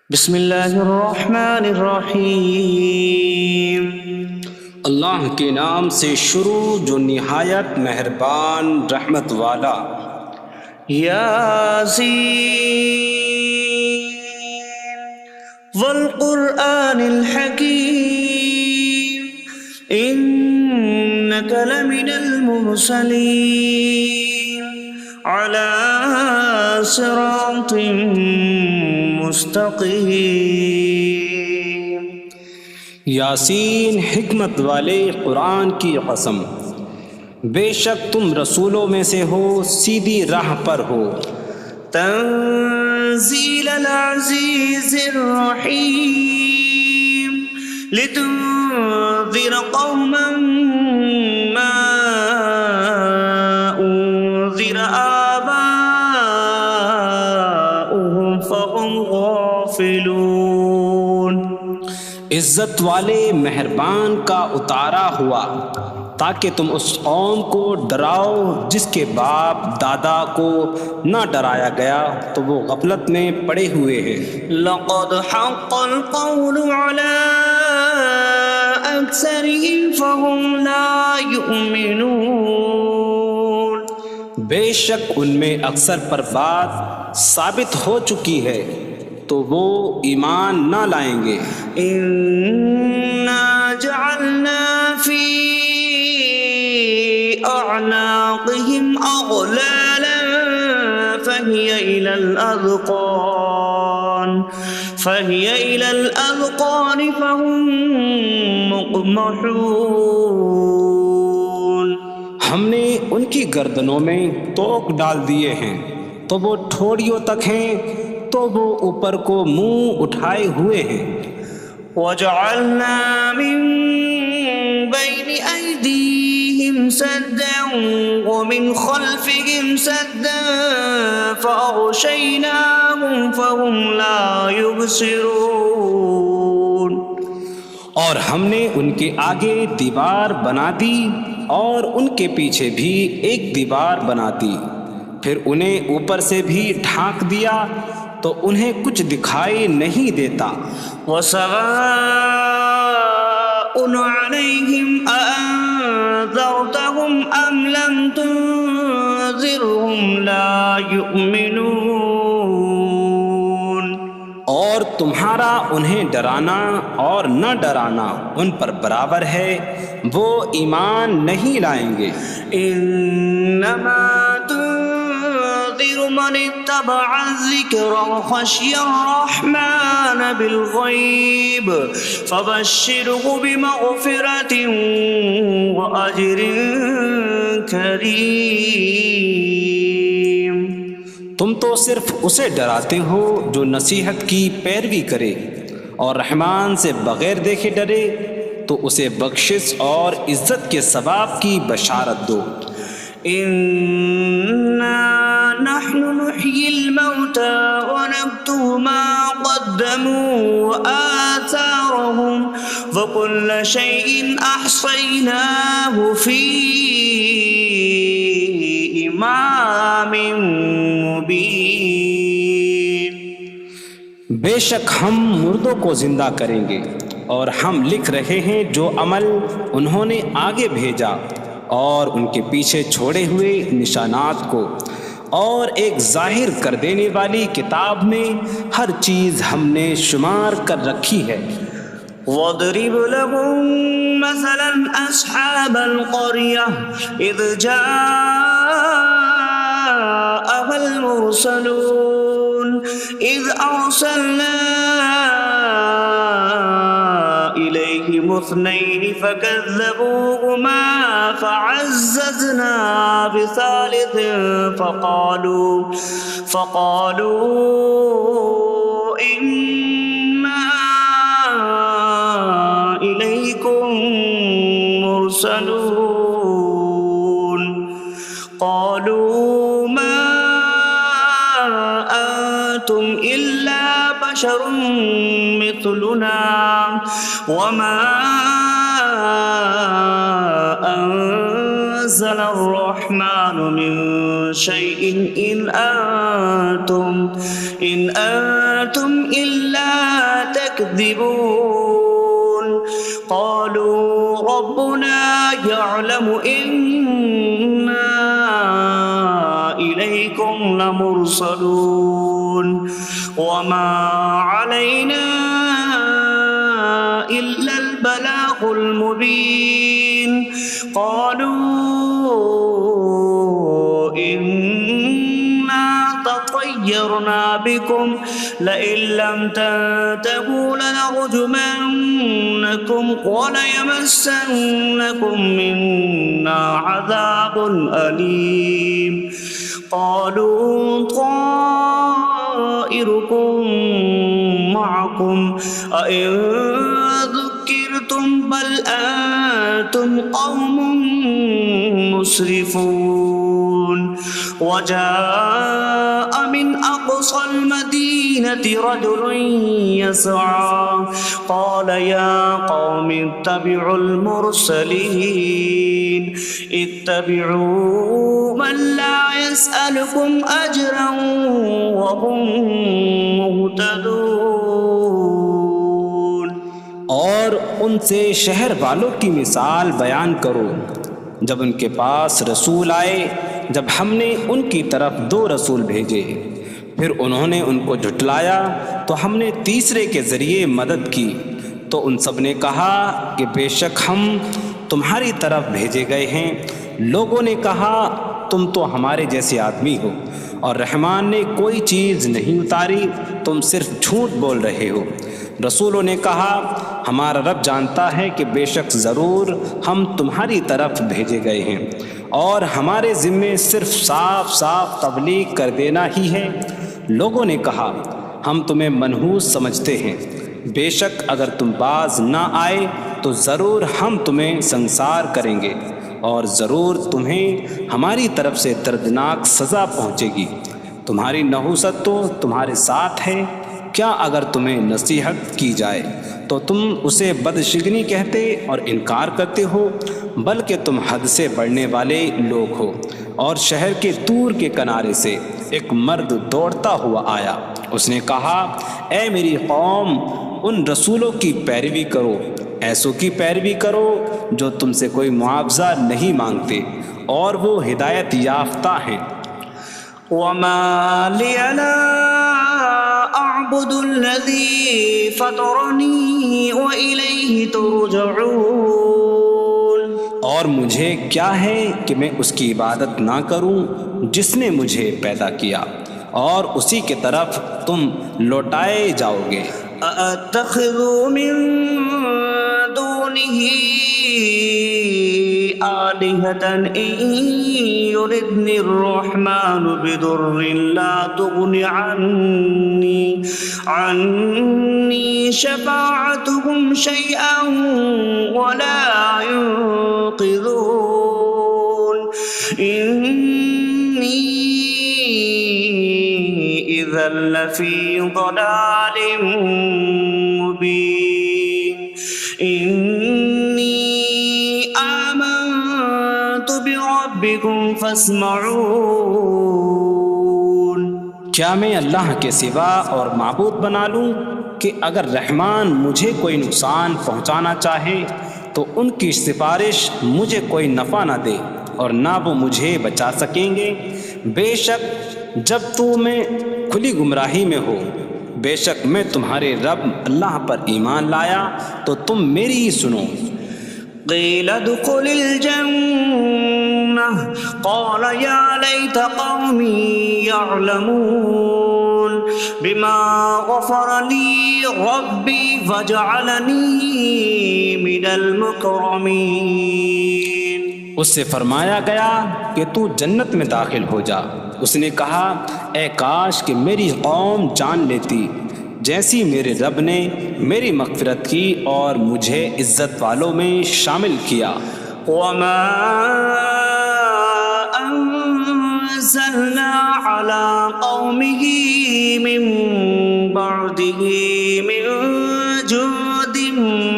بسم اللہ الرحمن الرحیم۔ اللہ کے نام سے شروع جو نہایت مہربان رحمت والا۔ یاسین والقرآن الحکیم انک لمن المرسلین علی صراط مستقیم۔ یاسین حکمت والے قرآن کی قسم، بے شک تم رسولوں میں سے ہو، سیدھی راہ پر ہو۔ تنزیل العزیز الرحیم لتنذر قوما ما انذر آباؤهم فهم غافلون۔ عزت والے مہربان کا اتارا ہوا تاکہ تم اس قوم کو ڈراؤ جس کے باپ دادا کو نہ ڈرایا گیا تو وہ غفلت میں پڑے ہوئے ہیں۔ لقد حق القول على أكثرهم فهم لا يؤمنون۔ بے شک ان میں اکثر پر بات ثابت ہو چکی ہے تو وہ ایمان نہ لائیں گے۔ إنا جعلنا في أعناقهم أغلالا فهي إلى الأذقان فهم مقمحون۔ ہم نے ان کی گردنوں میں توق ڈال دیے ہیں تو وہ ٹھوڑیوں تک ہیں، تو وہ اوپر کو منہ اٹھائے ہوئے ہیں۔ وجعلنا من بين أيديهم سدا ومن خلفهم سدا فأغشيناهم فهم لا يبصرون۔ اور ہم نے ان کے آگے دیوار بنا دی اور ان کے پیچھے بھی ایک دیوار بنا دی، پھر انہیں اوپر سے بھی ڈھانک دیا تو انہیں کچھ دکھائی نہیں دیتا۔ وسواء عليهم أأنذرتهم أم لم تنذرهم لا يؤمنون۔ اور تمہارا انہیں ڈرانا اور نہ ڈرانا ان پر برابر ہے، وہ ایمان نہیں لائیں گے۔ انما تنذر من اتبع الذکر وخشی الرحمن بالغیب فبشره بمغفرة واجر کریم۔ تم تو صرف اسے ڈراتے ہو جو نصیحت کی پیروی کرے اور رحمان سے بغیر دیکھے ڈرے، تو اسے بخشش اور عزت کے ثواب کی بشارت دو۔ انا نحن نحيي الموتى ونكتب ما قدموا وآثارهم وكل شيء أحصيناه في إمام مبين۔ بے شک ہم مردوں کو زندہ کریں گے اور ہم لکھ رہے ہیں جو عمل انہوں نے آگے بھیجا اور ان کے پیچھے چھوڑے ہوئے نشانات کو، اور ایک ظاہر کر دینے والی کتاب میں ہر چیز ہم نے شمار کر رکھی ہے۔ وَاضْرِبْ لَهُم مَّثَلًا أَصْحَابَ الْقَرْيَةِ إِذْ جَاءَهَا الْمُرْسَلُونَ إِذْ أَرْسَلْنَا إِلَيْهِمُ اثْنَيْنِ فَكَذَّبُوهُمَا فَعَزَّزْنَا بِثَالِثٍ فَقَالُوا إِنَّا إِلَيْكُمْ مُرْسَلُونَ۔ قَالُوا مَا أَنتُمْ إِلَّا بَشَرٌ مِثْلُنَا وَمَا أَنتُمْ نزل الرحمن من شيء إن أنتم إلا تكذبون قالوا ربنا يعلم إنا إليكم لمرسلون وما علينا إلا البلاغ المبين قالوا إنا تطيرنا بكم لئن لم تنتهوا لنرجمنكم وليمسنكم منا عذاب أليم قالوا طائركم معكم أئن ذكرتم بل أنتم قوم مسرفون وجاء من أقصى المدينة رجل يسعى قال يا قوم اتبعوا المرسلين اتبعوا من لا يسألكم أجرا وهم مهتدون اور ان سے شہر والوں کی مثال بیان کرو جب ان کے پاس رسول آئے جب ہم نے ان کی طرف 2 رسول بھیجے پھر انہوں نے ان کو جھٹلایا تو ہم نے تیسرے کے ذریعے مدد کی تو ان سب نے کہا کہ بے شک ہم تمہاری طرف بھیجے گئے ہیں لوگوں نے کہا تم تو ہمارے جیسے آدمی ہو اور رحمان نے کوئی چیز نہیں اتاری تم صرف جھوٹ بول رہے ہو رسولوں نے کہا ہمارا رب جانتا ہے کہ بے شک ضرور ہم تمہاری طرف بھیجے گئے ہیں اور ہمارے ذمے صرف صاف صاف تبلیغ کر دینا ہی ہے لوگوں نے کہا ہم تمہیں منحوس سمجھتے ہیں بے شک اگر تم باز نہ آئے تو ضرور ہم تمہیں سنسار کریں گے اور ضرور تمہیں ہماری طرف سے دردناک سزا پہنچے گی تمہاری نحوست تو تمہارے ساتھ ہے کیا اگر تمہیں نصیحت کی جائے تو تم اسے بدشگنی کہتے اور انکار کرتے ہو بلکہ تم حد سے بڑھنے والے لوگ ہو اور شہر کے دور کے کنارے سے ایک مرد دوڑتا ہوا آیا اس نے کہا اے میری قوم ان رسولوں کی پیروی کرو ایسوں کی پیروی کرو جو تم سے کوئی معاوضہ نہیں مانگتے اور وہ ہدایت یافتہ ہیں وما لي لا أعبد الذي فطرني وإليه ترجعون اور مجھے کیا ہے کہ میں اس کی عبادت نہ کروں جس نے مجھے پیدا کیا اور اسی کی طرف تم لوٹائے جاؤ گے أأتخذ من دونه آلهة إن يردني الرحمن بضر لا تغن عني شفاعتهم شيئا ولا ينقذون إني إذا لفي ضلال مبين إني آمنت بربكم فاسمعون کیا میں اللہ کے سوا اور معبود بنا لوں کہ اگر رحمان مجھے کوئی نقصان پہنچانا چاہے تو ان کی سفارش مجھے کوئی نفع نہ دے اور نہ وہ مجھے بچا سکیں گے بے شک جب میں کھلی گمراہی میں ہو بے شک میں تمہارے رب اللہ پر ایمان لایا تو تم میری ہی سنو قيل ادخل الجنة قال يا ليت قومي يعلمون بما غفر لي ربي فجعلني من المكرمين اس سے فرمایا گیا کہ تو جنت میں داخل ہو جا اس نے کہا اے کاش کہ میری قوم جان لیتی جیسی میرے رب نے میری مغفرت کی اور مجھے عزت والوں میں شامل کیا وما أنزلنا على قومه من بعده من جود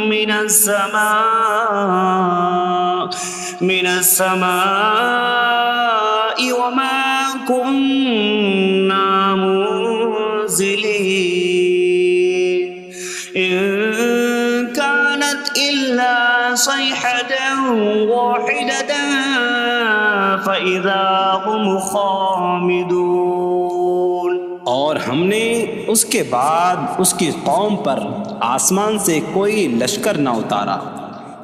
من السماء من السماء وما كنا منزلين إن كانت إلا صيحة واحدة فإذا هم خامدون۔ اور ہم نے اس کے بعد اس کی قوم پر آسمان سے کوئی لشکر نہ اتارا،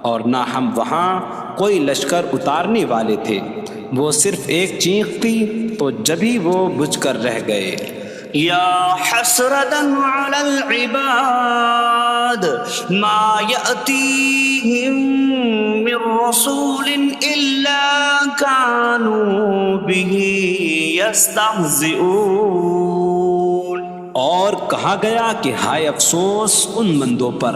اور نہ ہم وہاں کوئی لشکر اتارنے والے تھے، وہ صرف ایک چیخ تھی تو جبھی وہ بجھ کر رہ گئے۔ یا حسرة على العباد ما يأتيهم من رسول إلا كانوا به يستهزئون۔ اور کہا گیا کہ ہائے افسوس ان بندوں پر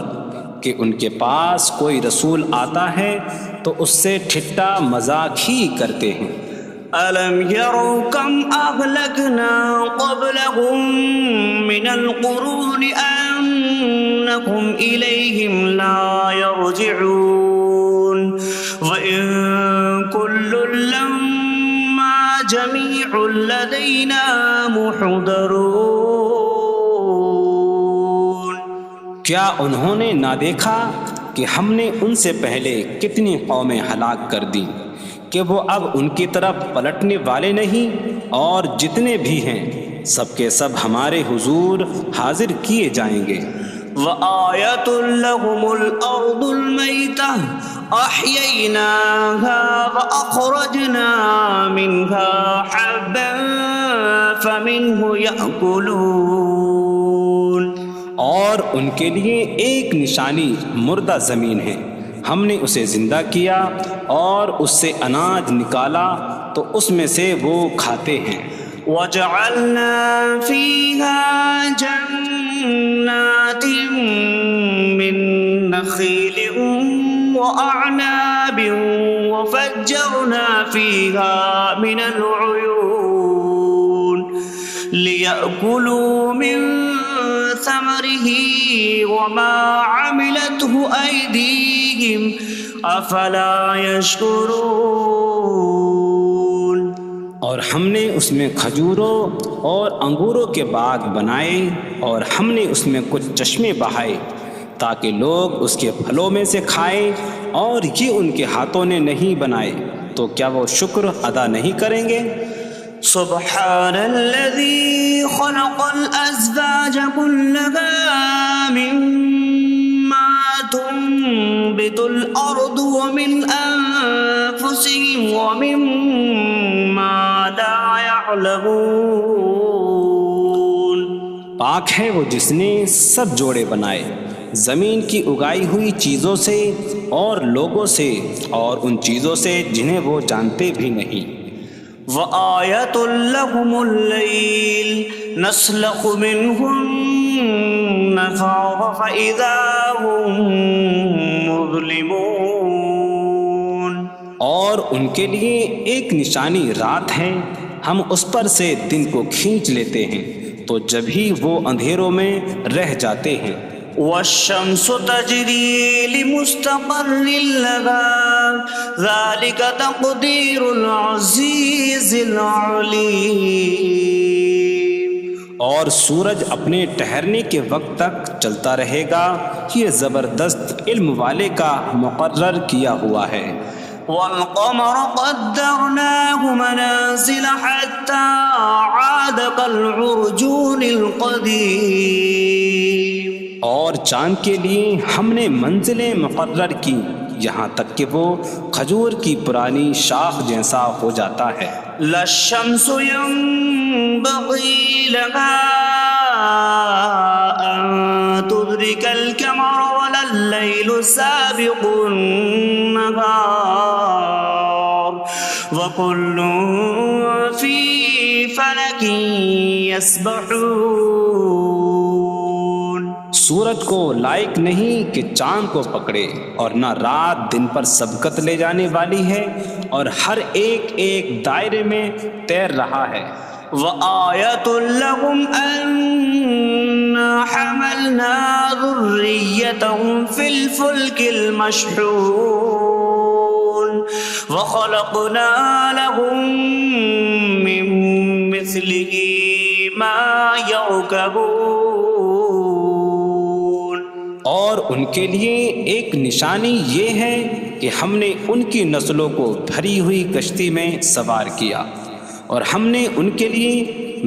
کہ ان کے پاس کوئی رسول آتا ہے تو اس سے ٹھٹا مذاق ہی کرتے ہیں۔ أَلَمْ يَرَوْا كَمْ أَهْلَكْنَا قَبْلَهُمْ مِنَ الْقُرُونِ أَنَّكُمْ إِلَيْهِمْ لَا يَرْجِعُونَ وَإِن كُلٌّ لَّمَّا جَمِيعٌ لَّدَيْنَا مُحْضَرُونَ۔ کیا انہوں نے نہ دیکھا کہ ہم نے ان سے پہلے کتنی قومیں ہلاک کر دیں کہ وہ اب ان کی طرف پلٹنے والے نہیں، اور جتنے بھی ہیں سب کے سب ہمارے حضور حاضر کیے جائیں گے۔ وَآيَةٌ لَّهُمُ الْأَرْضُ الْمَيْتَةُ أَحْيَيْنَاهَا وَأَخْرَجْنَا مِنْهَا حَبًّا فَمِنْهُ يَأْكُلُونَ۔ اور ان کے لیے ایک نشانی مردہ زمین ہے، ہم نے اسے زندہ کیا اور اس سے اناج نکالا تو اس میں سے وہ کھاتے ہیں۔ وَجَعَلْنَا فِيهَا جَنَّاتٍ مِّن نَّخِيلٍ وَأَعْنَابٍ وَفَجَّرْنَا فِيهَا مِنَ الْعُيُونِ لِيَأْكُلُوا مِن ثَمَرِهِ وَمَا عَمِلَتْهُ أَيْدِيهِمْ أَفَلَا يَشْكُرُونَ۔ اور ہم نے اس میں کھجوروں اور انگوروں کے باغ بنائے، اور ہم نے اس میں کچھ چشمے بہائے تاکہ لوگ اس کے پھلوں میں سے کھائیں، اور یہ ان کے ہاتھوں نے نہیں بنائے، تو کیا وہ شکر ادا نہیں کریں گے؟ سبحان الذي خلق الأزواج كلها مما تنبت الأرض ومن أنفسهم ومما لا يعلمون۔ پاک ہے وہ جس نے سب جوڑے بنائے زمین کی اگائی ہوئی چیزوں سے اور لوگوں سے اور ان چیزوں سے جنہیں وہ جانتے بھی نہیں۔ وَآيَةٌ لَّهُمُ اللَّيْلُ نَسْلَخُ مِنْهُ النَّهَارَ فَإِذَا هُم مُظْلِمُونَ۔ اور ان کے لیے ایک نشانی رات ہے، ہم اس پر سے دن کو کھینچ لیتے ہیں تو جبھی وہ اندھیروں میں رہ جاتے ہیں۔ وَالشَّمْسُ تَجْرِي لِمُسْتَقَرٍّ لَّهَا ذَلِكَ تَقْدِيرُ الْعَزِيزِ الْعَلِيمِ۔ اور سورج اپنے ٹھہرنے کے وقت تک چلتا رہے گا، یہ زبردست علم والے کا مقرر کیا ہوا ہے۔ وَالْقَمَرَ قَدَّرْنَاهُ مَنَازِلَ حَتَّى عَادَ كَالْعُرْجُونِ الْقَدِيمِ۔ اور چاند کے لیے ہم نے منزلیں مقرر کی یہاں تک کہ وہ کھجور کی پرانی شاخ جیسا ہو جاتا ہے۔ لا الشمس ينبغي لها أن تدرك القمر ولا الليل سابق النهار وكل في فلك يسبحون۔ سورج کو لائق نہیں کہ چاند کو پکڑے، اور نہ رات دن پر سبقت لے جانے والی ہے، اور ہر ایک ایک دائرے میں تیر رہا ہے۔ وَآيَةٌ لَّهُمْ أَنَّا حَمَلْنَا ذُرِّيَّتَهُمْ فِي الْفُلْكِ الْمَشْحُونِ۔ وخلقنا لهم من مثله ما يركبون. اور ان کے لیے ایک نشانی یہ ہے کہ ہم نے ان کی نسلوں کو بھری ہوئی کشتی میں سوار کیا، اور ہم نے ان کے لیے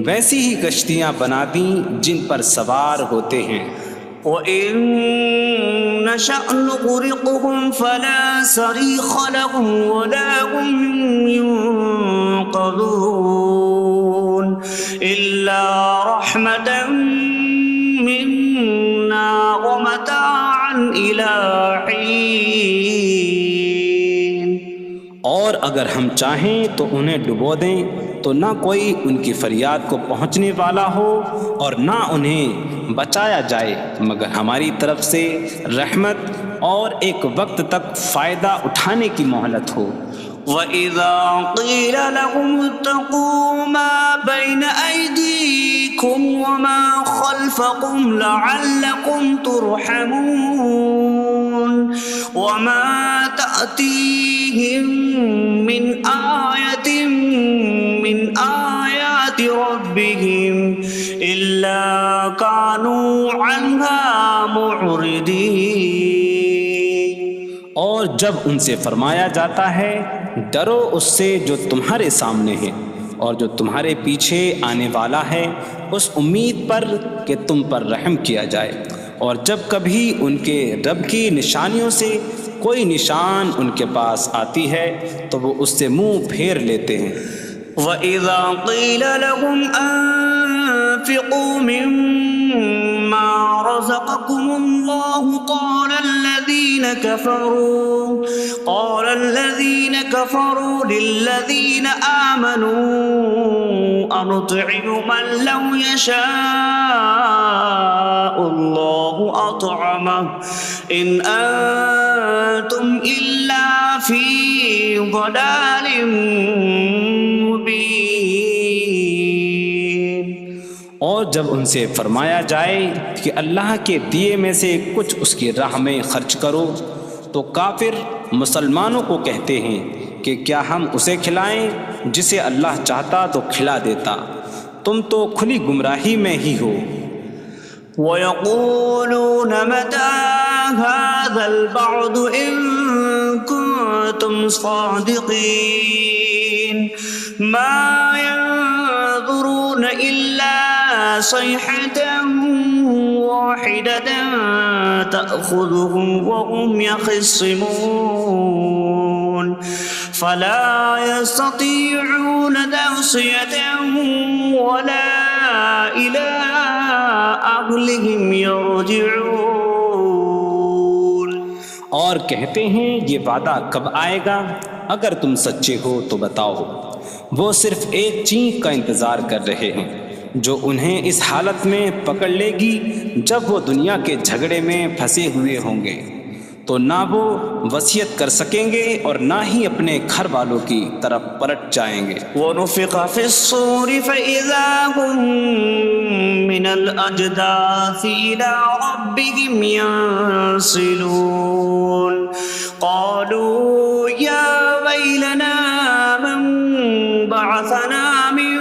ویسی ہی کشتیاں بنا دیں جن پر سوار ہوتے ہیں. وَإِن نَّشَأْ نُغْرِقْهُمْ فَلَا صَرِيخَ لَهُمْ وَلَا هُمْ يُنقَذُونَ إِلَّا رَحْمَةً مِّنَّا وَمَتَاعًا إِلَىٰ حِينٍ. اور اگر ہم چاہیں تو انہیں ڈبو دیں تو نہ کوئی ان کی فریاد کو پہنچنے والا ہو اور نہ انہیں بچایا جائے مگر ہماری طرف سے رحمت اور ایک وقت تک فائدہ اٹھانے کی مہلت ہو. وَإِذَا قِيلَ لَهُمُ اتَّقُوا مَا بَيْنَ أَيْدِيكُمْ وَمَا خَلْفَكُمْ لَعَلَّكُمْ تُرْحَمُونَ وَمَا تَأْتِيهِم مِّنْ آيَةٍ مِّنْ آيَاتِ رَبِّهِمْ إِلَّا كَانُوا عَنْهَا مُعْرِضِينَ. اور جب ان سے فرمایا جاتا ہے ڈرو اس سے جو تمہارے سامنے ہے اور جو تمہارے پیچھے آنے والا ہے، اس امید پر کہ تم پر رحم کیا جائے، اور جب کبھی ان کے رب کی نشانیوں سے کوئی نشان ان کے پاس آتی ہے تو وہ اس سے منہ پھیر لیتے ہیں. وَإِذَا قِيلَ لَهُمْ أَنفِقُوا مِمَّا رَزَقَكُمُ اللَّهُ قَالَ الَّذِينَ كَفَرُوا لِلَّذِينَ آمَنُوا أَنُطْعِمُ مَن لَّوْ يَشَاءُ اللَّهُ أَطْعَمَهُ إِنْ أَنتُمْ إِلَّا فِي ضَلَالٍ مبین. اور جب ان سے فرمایا جائے کہ اللہ کے دیے میں سے کچھ اس کی راہ میں خرچ کرو تو کافر مسلمانوں کو کہتے ہیں کہ کیا ہم اسے کھلائیں جسے اللہ چاہتا تو کھلا دیتا، تم تو کھلی گمراہی میں ہی ہو. وَيَقُولُونَ مَتَىٰ هَٰذَا الْوَعْدُ إِن كُنتُمْ صَادِقِينَ مَا يَنظُرُونَ إِلَّا صَيْحَةً وَاحِدَةً تَأْخُذُهُمْ وَهُمْ يَخِصِّمُونَ فَلَا يَسْتَطِيعُونَ تَوْصِيَةً وَلَا إِلَىٰ أَهْلِهِمْ يَرْجِعُونَ. اور کہتے ہیں یہ وعدہ کب آئے گا؟ اگر تم سچے ہو تو بتاؤ. وہ صرف ایک چینک کا انتظار کر رہے ہیں جو انہیں اس حالت میں پکڑ لے گی جب وہ دنیا کے جھگڑے میں پھنسے ہوئے ہوں گے، تو نہ وہ وصیت کر سکیں گے اور نہ ہی اپنے گھر والوں کی طرف پلٹ جائیں گے. وَنُفِخَ فِي الصُّورِ فَإِذَا هُم مِّنَ الْأَجْدَاثِ إِلَىٰ رَبِّهِمْ يَنسِلُونَ قَالُوا يَا وَيْلَنَا مَن بَعَثَنَا مِن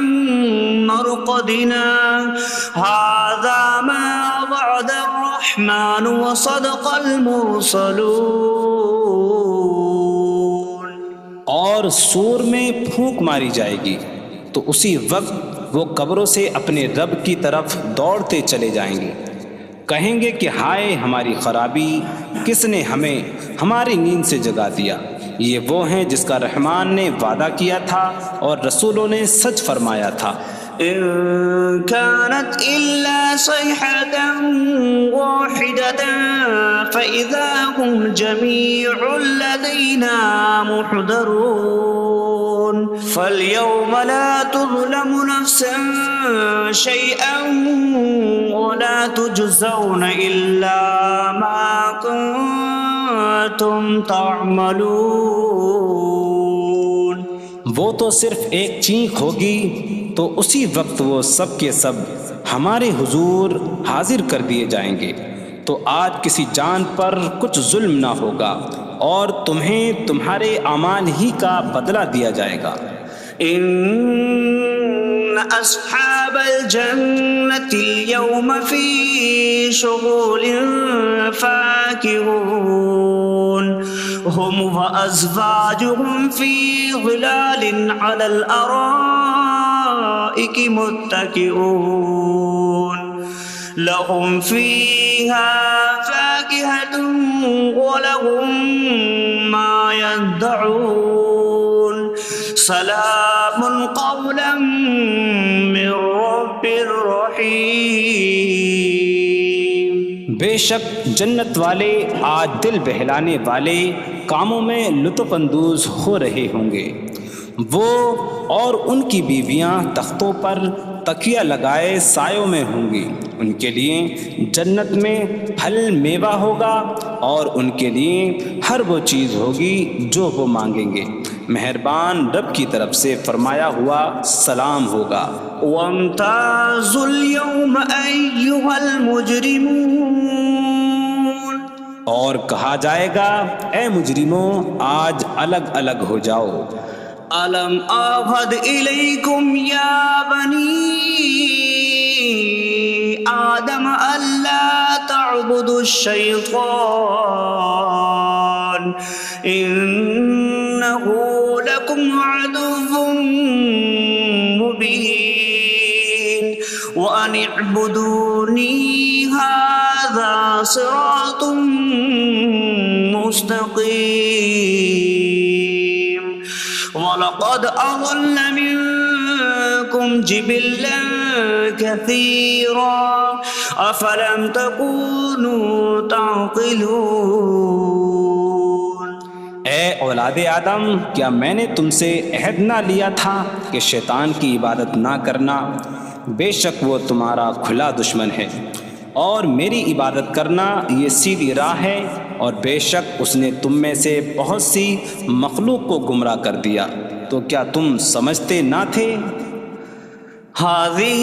مَّرْقَدِنَا هَٰذَا مَا وَعَدَ الرَّحْمَٰنُ وَصَدَقَ الْمُرْسَلُونَ. اور سور میں پھونک ماری جائے گی تو اسی وقت وہ قبروں سے اپنے رب کی طرف دوڑتے چلے جائیں گے، کہیں گے کہ ہائے ہماری خرابی، کس نے ہمیں ہماری نیند سے جگا دیا. یہ وہ ہیں جس کا رحمان نے وعدہ کیا تھا اور رسولوں نے سچ فرمایا تھا. إن كانت إلا صيحة واحدة فإذا هم جميع لدينا محضرون. فاليوم لا تظلم نفس شيئا ولا تجزون إلا ما كنتم تعملون. وہ تو صرف ایک چینک ہوگی تو اسی وقت وہ سب کے سب ہمارے حضور حاضر کر دیے جائیں گے، تو آج کسی جان پر کچھ ظلم نہ ہوگا اور تمہیں تمہارے اعمال ہی کا بدلہ دیا جائے گا۔ إن أصحاب الجنة اليوم في شغل فاكهون هم وأزواجهم في ظلال على الأرائك متكئون لهم فيها فاكهة ولهم ما يدعون سلام قولا من رب رحیم۔ بے شک جنت والے آج دل بہلانے والے کاموں میں لطف اندوز ہو رہے ہوں گے۔ وہ اور ان کی بیویاں تختوں پر تکیہ لگائے سایوں میں ہوں گی۔ ان کے لیے جنت میں پھل میوہ ہوگا اور ان کے لیے ہر وہ چیز ہوگی جو وہ مانگیں گے۔ مہربان رب کی طرف سے فرمایا ہوا سلام ہوگا۔ وامتازوا اليوم أيها المجرمون، اور کہا جائے گا اے مجرموں آج الگ الگ ہو جاؤ۔ ألم أعهد إليكم يا بني آدم ألا تعبدوا الشيطان إنه لكم عدو مبين وأن اعبدوني هذا صراط مستقيم وَلَقَدْ أَضَلَّ مِنكُمْ جِبِلًّا كَثِيرًا أَفَلَمْ تَكُونُوا تَعْقِلُونَ۔ اے اولاد آدم، کیا میں نے تم سے عہد نہ لیا تھا کہ شیطان کی عبادت نہ کرنا؟ بے شک وہ تمہارا کھلا دشمن ہے، اور میری عبادت کرنا یہ سیدھی راہ ہے، اور بے شک اس نے تم میں سے بہت سی مخلوق کو گمراہ کر دیا، تو کیا تم سمجھتے نہ تھے؟ هذه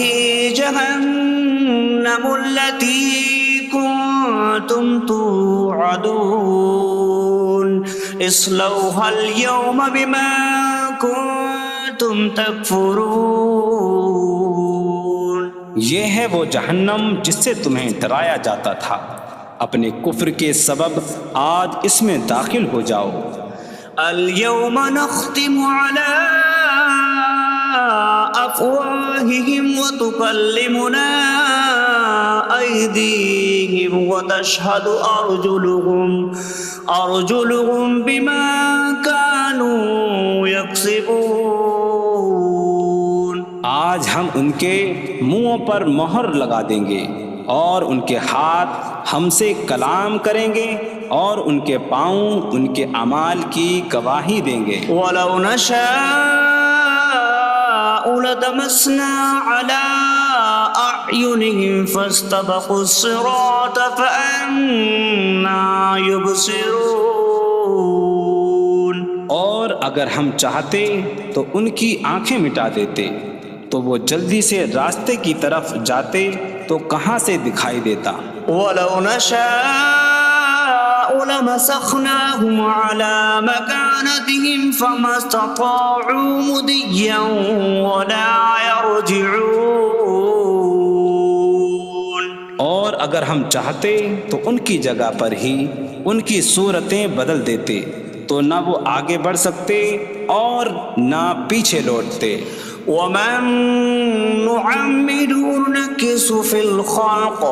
جهنم التي كنتم توعدون اصلوها اليوم بما كنتم تكفرون۔ یہ ہے وہ جہنم جس سے تمہیں ڈرایا جاتا تھا، اپنے کفر کے سبب آج اس میں داخل ہو جاؤ۔ اليوم نختم على أفواههم وتكلمنا أيديهم وتشهد أرجلهم بما كانوا يكسبون۔ آج ہم ان کے منہوں پر مہر لگا دیں گے، اور ان کے ہاتھ ہم سے کلام کریں گے، اور ان کے پاؤں ان کے اعمال کی گواہی دیں گے۔ وَلَوْ نَشَاءُ لَطَمَسْنَا عَلَىٰ أَعْيُنِهِمْ فَاسْتَبَقُوا الصِّرَاطَ فَأَنَّىٰ يُبْصِرُونَ۔ اور اگر ہم چاہتے تو ان کی آنکھیں مٹا دیتے، تو وہ جلدی سے راستے کی طرف جاتے تو کہاں سے دکھائی دیتا۔ وَلَوْ نَشَاءُ لَمَسَخْنَاهُمْ عَلَىٰ مَكَانَتِهِمْ فَمَا اسْتَطَاعُوا مُضِيًّا وَلَا يَرْجِعُونَ۔ اور اگر ہم چاہتے تو ان کی جگہ پر ہی ان کی صورتیں بدل دیتے، تو نہ وہ آگے بڑھ سکتے اور نہ پیچھے لوٹتے۔ وَمَن نُّعَمِّرْهُ نُنَكِّسْهُ فِي الْخَلْقِ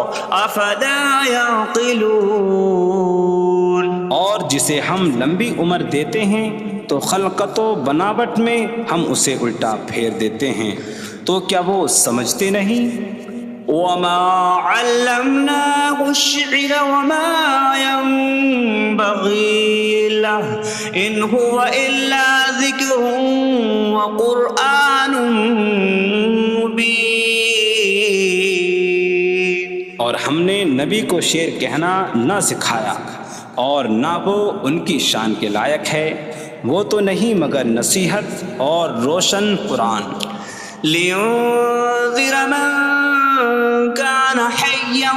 أَفَلَا يَعْقِلُونَ۔ اور جسے ہم لمبی عمر دیتے ہیں تو خلقت و بناوٹ میں ہم اسے الٹا پھیر دیتے ہیں، تو کیا وہ سمجھتے نہیں؟ وَمَا عَلَّمْنَاهُ الشِّعْرَ وَمَا يَنبَغِي لَهُ إِنْ هُوَ إِلَّا ذِكْرٌ وَقُرْآنٌ مُّبِينٌ۔ اور ہم نے نبی کو شعر کہنا نہ سکھایا، اور نہ وہ ان کی شان کے لائق ہے، وہ تو نہیں مگر نصیحت اور روشن قرآن۔ لِيُنذِرَ مَن كَانَ حَيًّا حيا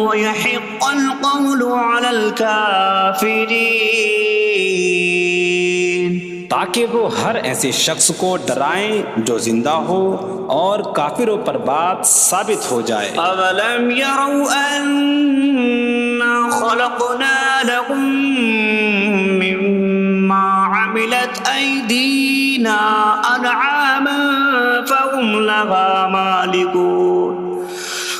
ويحق القول على الكافرين تاکہ وہ ہر ایسے شخص کو ڈرائیں جو زندہ ہو اور کافروں پر بات ثابت ہو جائے۔ أولم يروا أنا خلقنا لهم مما عملت أيدينا أنعاما فهم لها مالكون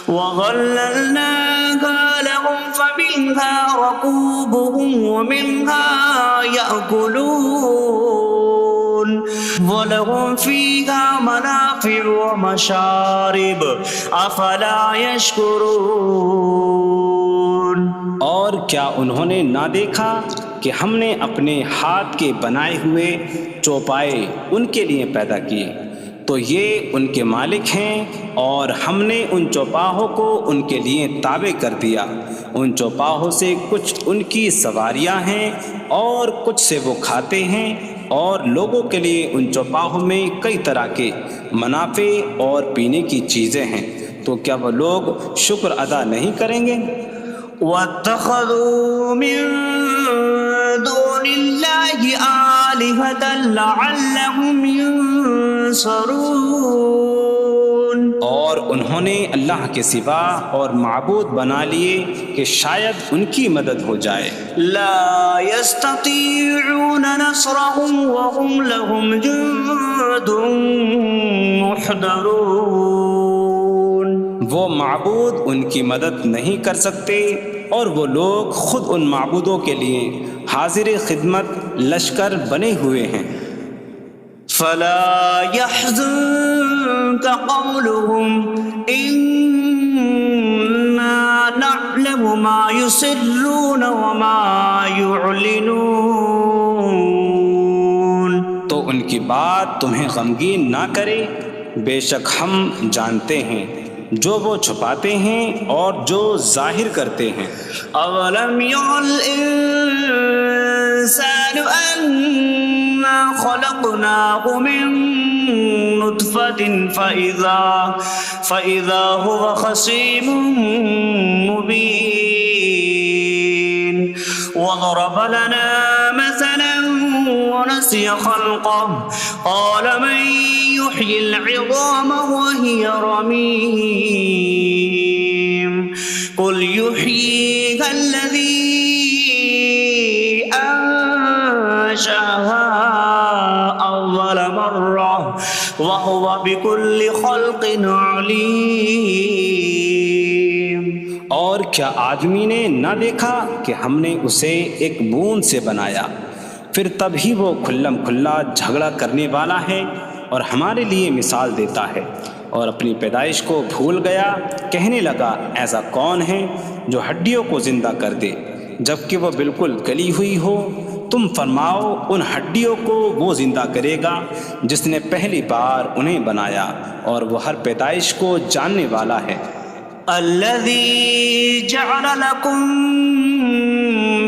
وظللناها لهم فمنها ركوبهم ومنها يأكلون وَلَهُمْ فِيهَا مَنَافِعُ وَمَشَارِبُ أَفَلَا يَشْكُرُونَ۔ اور کیا انہوں نے نہ دیکھا کہ ہم نے اپنے ہاتھ کے بنائے ہوئے چوپائے ان کے لیے پیدا کیے، تو یہ ان کے مالک ہیں، اور ہم نے ان چوپاہوں کو ان کے لیے تابع کر دیا۔ ان چوپاہوں سے کچھ ان کی سواریاں ہیں اور کچھ سے وہ کھاتے ہیں، اور لوگوں کے لیے ان چوپاہوں میں کئی طرح کے منافع اور پینے کی چیزیں ہیں، تو کیا وہ لوگ شکر ادا نہیں کریں گے؟ وَاتَّخَذُوا مِن دُونِ اللَّهِ آلِهَةً لَعَلَّهُمْ يُنصَرُونَ۔ اور انہوں نے اللہ کے سوا اور معبود بنا لیے کہ شاید ان کی مدد ہو جائے۔ لا يستطيعون نصرهم وهم لهم جند محضرون۔ وہ معبود ان کی مدد نہیں کر سکتے، اور وہ لوگ خود ان معبودوں کے لیے حاضر خدمت لشکر بنے ہوئے ہیں۔ فلا يحزنك قولهم إنا نعلم ما يسرون وما يعلنون۔ تو ان کی بات تمہیں غمگین نہ کرے، بے شک ہم جانتے ہیں جو وہ چھپاتے ہیں اور جو ظاہر کرتے ہیں۔ اولم ير الانسان انا خلقناه من نطفة فإذا هو خصيم مبين وضرب لنا مثلا ونسي خلقه قال من يحيي العظام وهي رميم قل يحييها الذي أنشأها أول مرة وهو بكل خلق عليم۔ اور کیا آدمی نے نہ دیکھا کہ ہم نے اسے ایک بوند سے بنایا، پھر تب ہی وہ کھلم کھلا جھگڑا کرنے والا ہے اور ہمارے لیے مثال دیتا ہے، اور اپنی پیدائش کو بھول گیا، کہنے لگا ایسا کون ہے جو ہڈیوں کو زندہ کر دے جبکہ وہ بالکل گلی ہوئی ہو؟ تم فرماؤ ان ہڈیوں کو وہ زندہ کرے گا جس نے پہلی بار انہیں بنایا، اور وہ ہر پیدائش کو جاننے والا ہے۔ الذي جعل لكم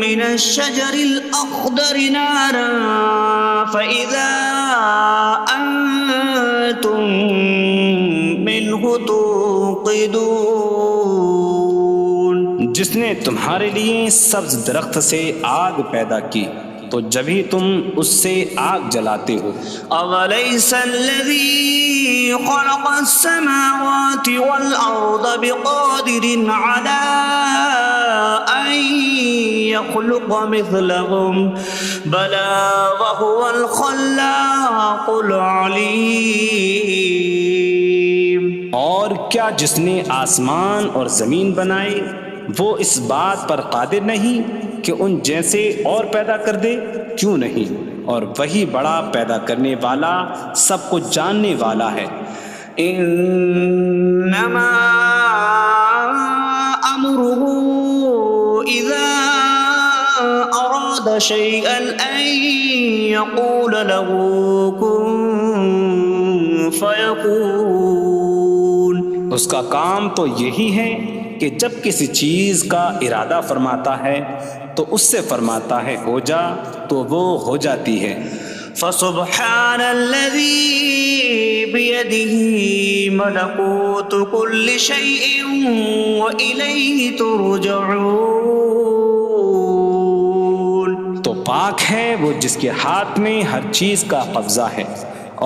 من الشجر الأخضر نارا فإذا أنتم منه توقدون۔ جس نے تمہارے لیے سبز درخت سے آگ پیدا کی تو جبھی تم اس سے آگ جلاتے ہو۔ أَوَلَيْسَ الَّذِي خَلَقَ السَّمَاوَاتِ وَالْأَرْضَ بِقَادِرٍ عَلَىٰ أَن يَخْلُقَ مِثْلَهُم بَلَىٰ وَهُوَ الْخَلَّاقُ الْعَلِيمُ۔ اور کیا جس نے آسمان اور زمین بنائے وہ اس بات پر قادر نہیں کہ ان جیسے اور پیدا کر دے؟ کیوں نہیں، اور وہی بڑا پیدا کرنے والا سب کچھ جاننے والا ہے۔ انما امره اذا اراد شيئا ان يقول له كن فيكون۔ اس کا کام تو یہی ہے کہ جب کسی چیز کا ارادہ فرماتا ہے تو اس سے فرماتا ہے ہو جا، تو وہ ہو جاتی ہے۔ فسبحان الذي بيده ملكوت كل شيء وإليه ترجعون. تو پاک ہے وہ جس کے ہاتھ میں ہر چیز کا قبضہ ہے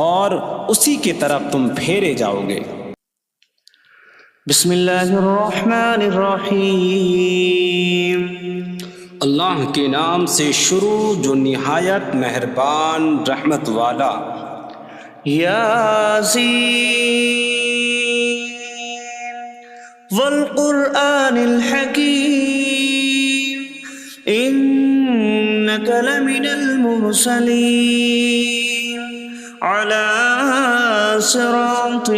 اور اسی کی طرف تم پھیرے جاؤ گے. بسم اللہ الرحمن الرحیم. اللہ کے نام سے شروع جو نہایت مہربان رحمت والا. یاسین والقرآن الحکیم انک لمن المرسلین علی صراط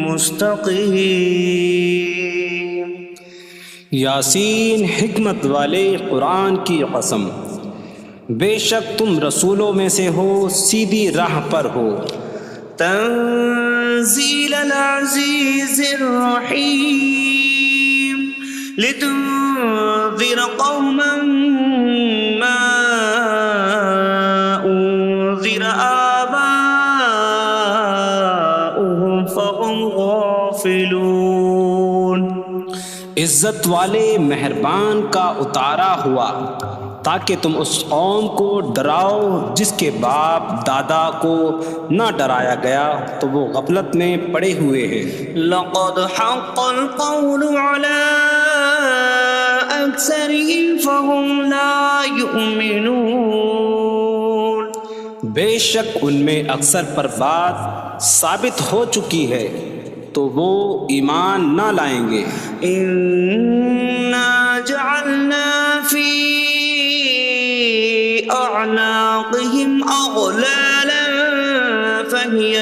مستقیم. یاسین حکمت والے قرآن کی قسم، بے شک تم رسولوں میں سے ہو، سیدھی راہ پر ہو. تنزیل العزیز الرحیم لتنذر قوما ما انذر آباؤهم فهم غافلون. عزت والے مہربان کا اتارا ہوا تاکہ تم اس قوم کو ڈراؤ جس کے باپ دادا کو نہ ڈرایا گیا تو وہ غفلت میں پڑے ہوئے ہیں. لقد حق القول على أكثرهم فهم لا يؤمنون. بے شک ان میں اکثر پر بات ثابت ہو چکی ہے تو وہ ایمان نہ لائیں گے. إنا جعلنا في أعناقهم أغلالا فهي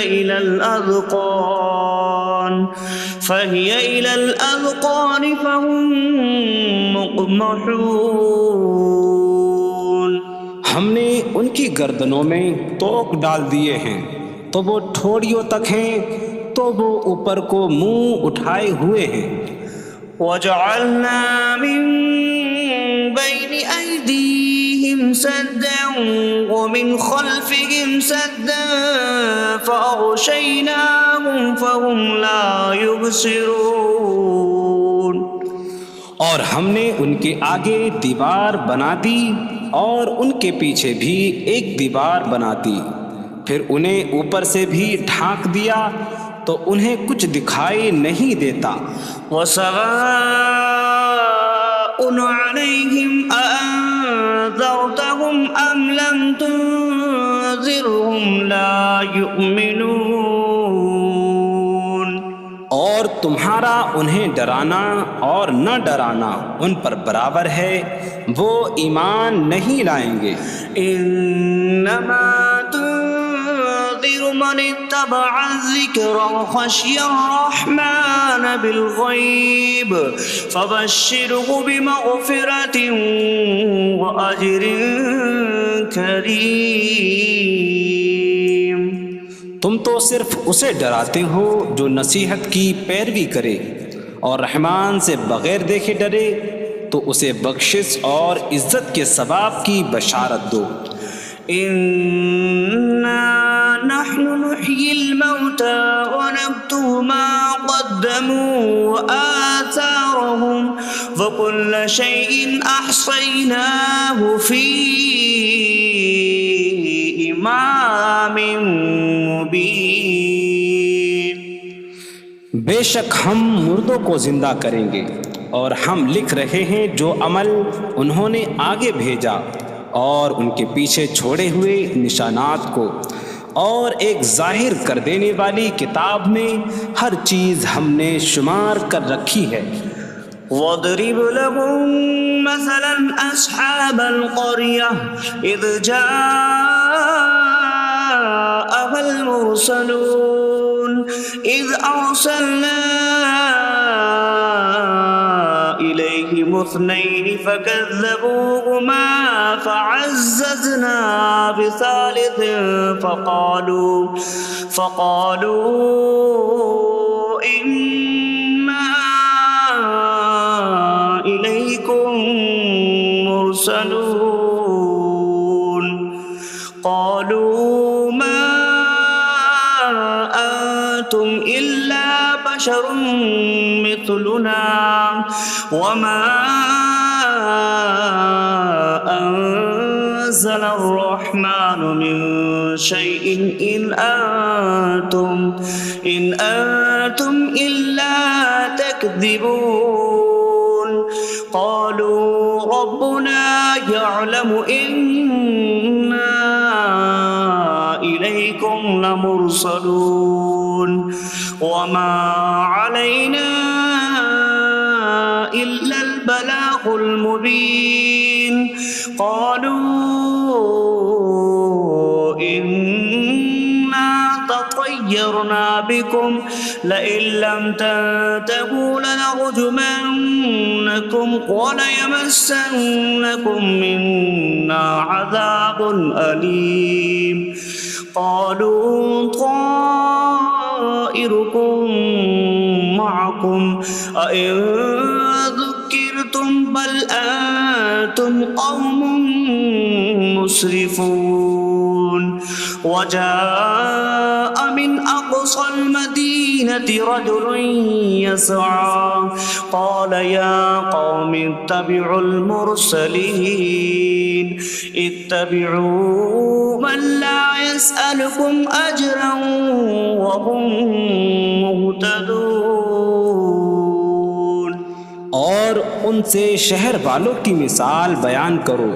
إلى الأذقان فهم مقمحون. ہم نے ان کی گردنوں میں توق ڈال دیے ہیں تو وہ ٹھوڑیوں تک ہیں تو وہ اوپر کو منہ اٹھائے ہوئے ہیں. وجعلنا من بين أيديهم سدا ومن خلفهم سدا فأغشيناهم فهم لا يبصرون. اور ہم نے ان کے آگے دیوار بنا دی اور ان کے پیچھے بھی ایک دیوار بنا دی، پھر انہیں اوپر سے بھی ڈھانک دیا تو انہیں کچھ دکھائی نہیں دیتا. وسواء عليهم أأنذرتهم أم لم تنذرهم لا يؤمنون. اور تمہارا انہیں ڈرانا اور نہ ڈرانا ان پر برابر ہے، وہ ایمان نہیں لائیں گے. انما تنذر من اتبع الذکر وخشی الرحمن بالغیب فبشره بمغفرة وأجر کریم. تم تو صرف اسے ڈراتے ہو جو نصیحت کی پیروی کرے اور رحمان سے بغیر دیکھے ڈرے تو اسے بخشش اور عزت کے ثواب کی بشارت دو. انا نحن نحيي الموتى ونكتب ما قدموا وآثارهم وكل شيء أحصيناه في إمام مبين. بے شک ہم مردوں کو زندہ کریں گے اور ہم لکھ رہے ہیں جو عمل انہوں نے آگے بھیجا اور ان کے پیچھے چھوڑے ہوئے نشانات کو، اور ایک ظاہر کر دینے والی کتاب میں ہر چیز ہم نے شمار کر رکھی ہے. وَاضْرِبْ لَهُم مَّثَلًا أَصْحَابَ الْقَرْيَةِ إِذْ جَاءَهَا الْمُرْسَلُونَ إِذْ أَرْسَلْنَا إِلَيْهِمُ اثْنَيْنِ فَكَذَّبُوهُمَا فَعَزَّزْنَا بِثَالِثٍ فَقَالُوا إِنَّا إِلَيْكُمْ مُرْسَلُونَ. بشر مثلنا وما أنزل الرحمن من شيء إن أنتم إلا تكذبون قالوا ربنا يعلم إنا إليكم لمرسلون وما علينا إلا البلاغ المبين قالوا إنا تطيرنا بكم لئن لم تنتهوا لنرجمنكم وليمسنكم منا عذاب أليم قالوا طائركم معكم أئن ذكرتم بل أنتم قوم مسرفون وجاء من أقصى المدينة رجل يسعى قال يا قوم اتبعوا المرسلين اتبعوا من لا يسألكم أجرا وهم مهتدون اور ان سے شہر والوں کی مثال بیان کرو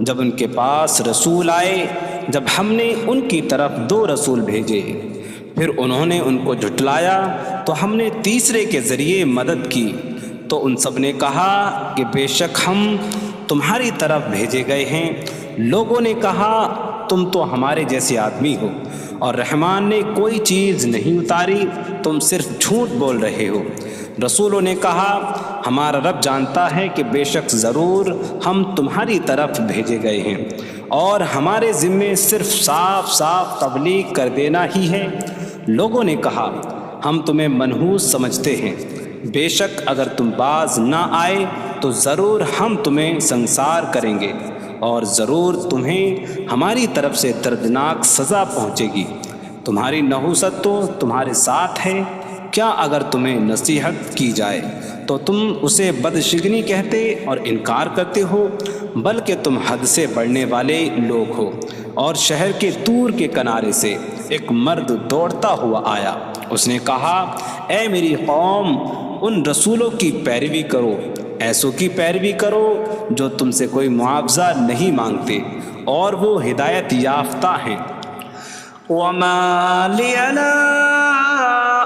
جب ان کے پاس رسول آئے جب ہم نے ان کی طرف 2 رسول بھیجے پھر انہوں نے ان کو جھٹلایا تو ہم نے تیسرے کے ذریعے مدد کی تو ان سب نے کہا کہ بے شک ہم تمہاری طرف بھیجے گئے ہیں لوگوں نے کہا تم تو ہمارے جیسے آدمی ہو اور رحمان نے کوئی چیز نہیں اتاری تم صرف جھوٹ بول رہے ہو رسولوں نے کہا ہمارا رب جانتا ہے کہ بے شک ضرور ہم تمہاری طرف بھیجے گئے ہیں اور ہمارے ذمے صرف صاف صاف تبلیغ کر دینا ہی ہے لوگوں نے کہا ہم تمہیں منحوس سمجھتے ہیں بے شک اگر تم باز نہ آئے تو ضرور ہم تمہیں سنسار کریں گے اور ضرور تمہیں ہماری طرف سے دردناک سزا پہنچے گی تمہاری نحوست تو تمہارے ساتھ ہے کیا اگر تمہیں نصیحت کی جائے تو تم اسے بدشگنی کہتے اور انکار کرتے ہو بلکہ تم حد سے بڑھنے والے لوگ ہو اور شہر کے دور کے کنارے سے ایک مرد دوڑتا ہوا آیا اس نے کہا اے میری قوم ان رسولوں کی پیروی کرو ایسوں کی پیروی کرو جو تم سے کوئی معاوضہ نہیں مانگتے اور وہ ہدایت یافتہ ہیں وما لي لا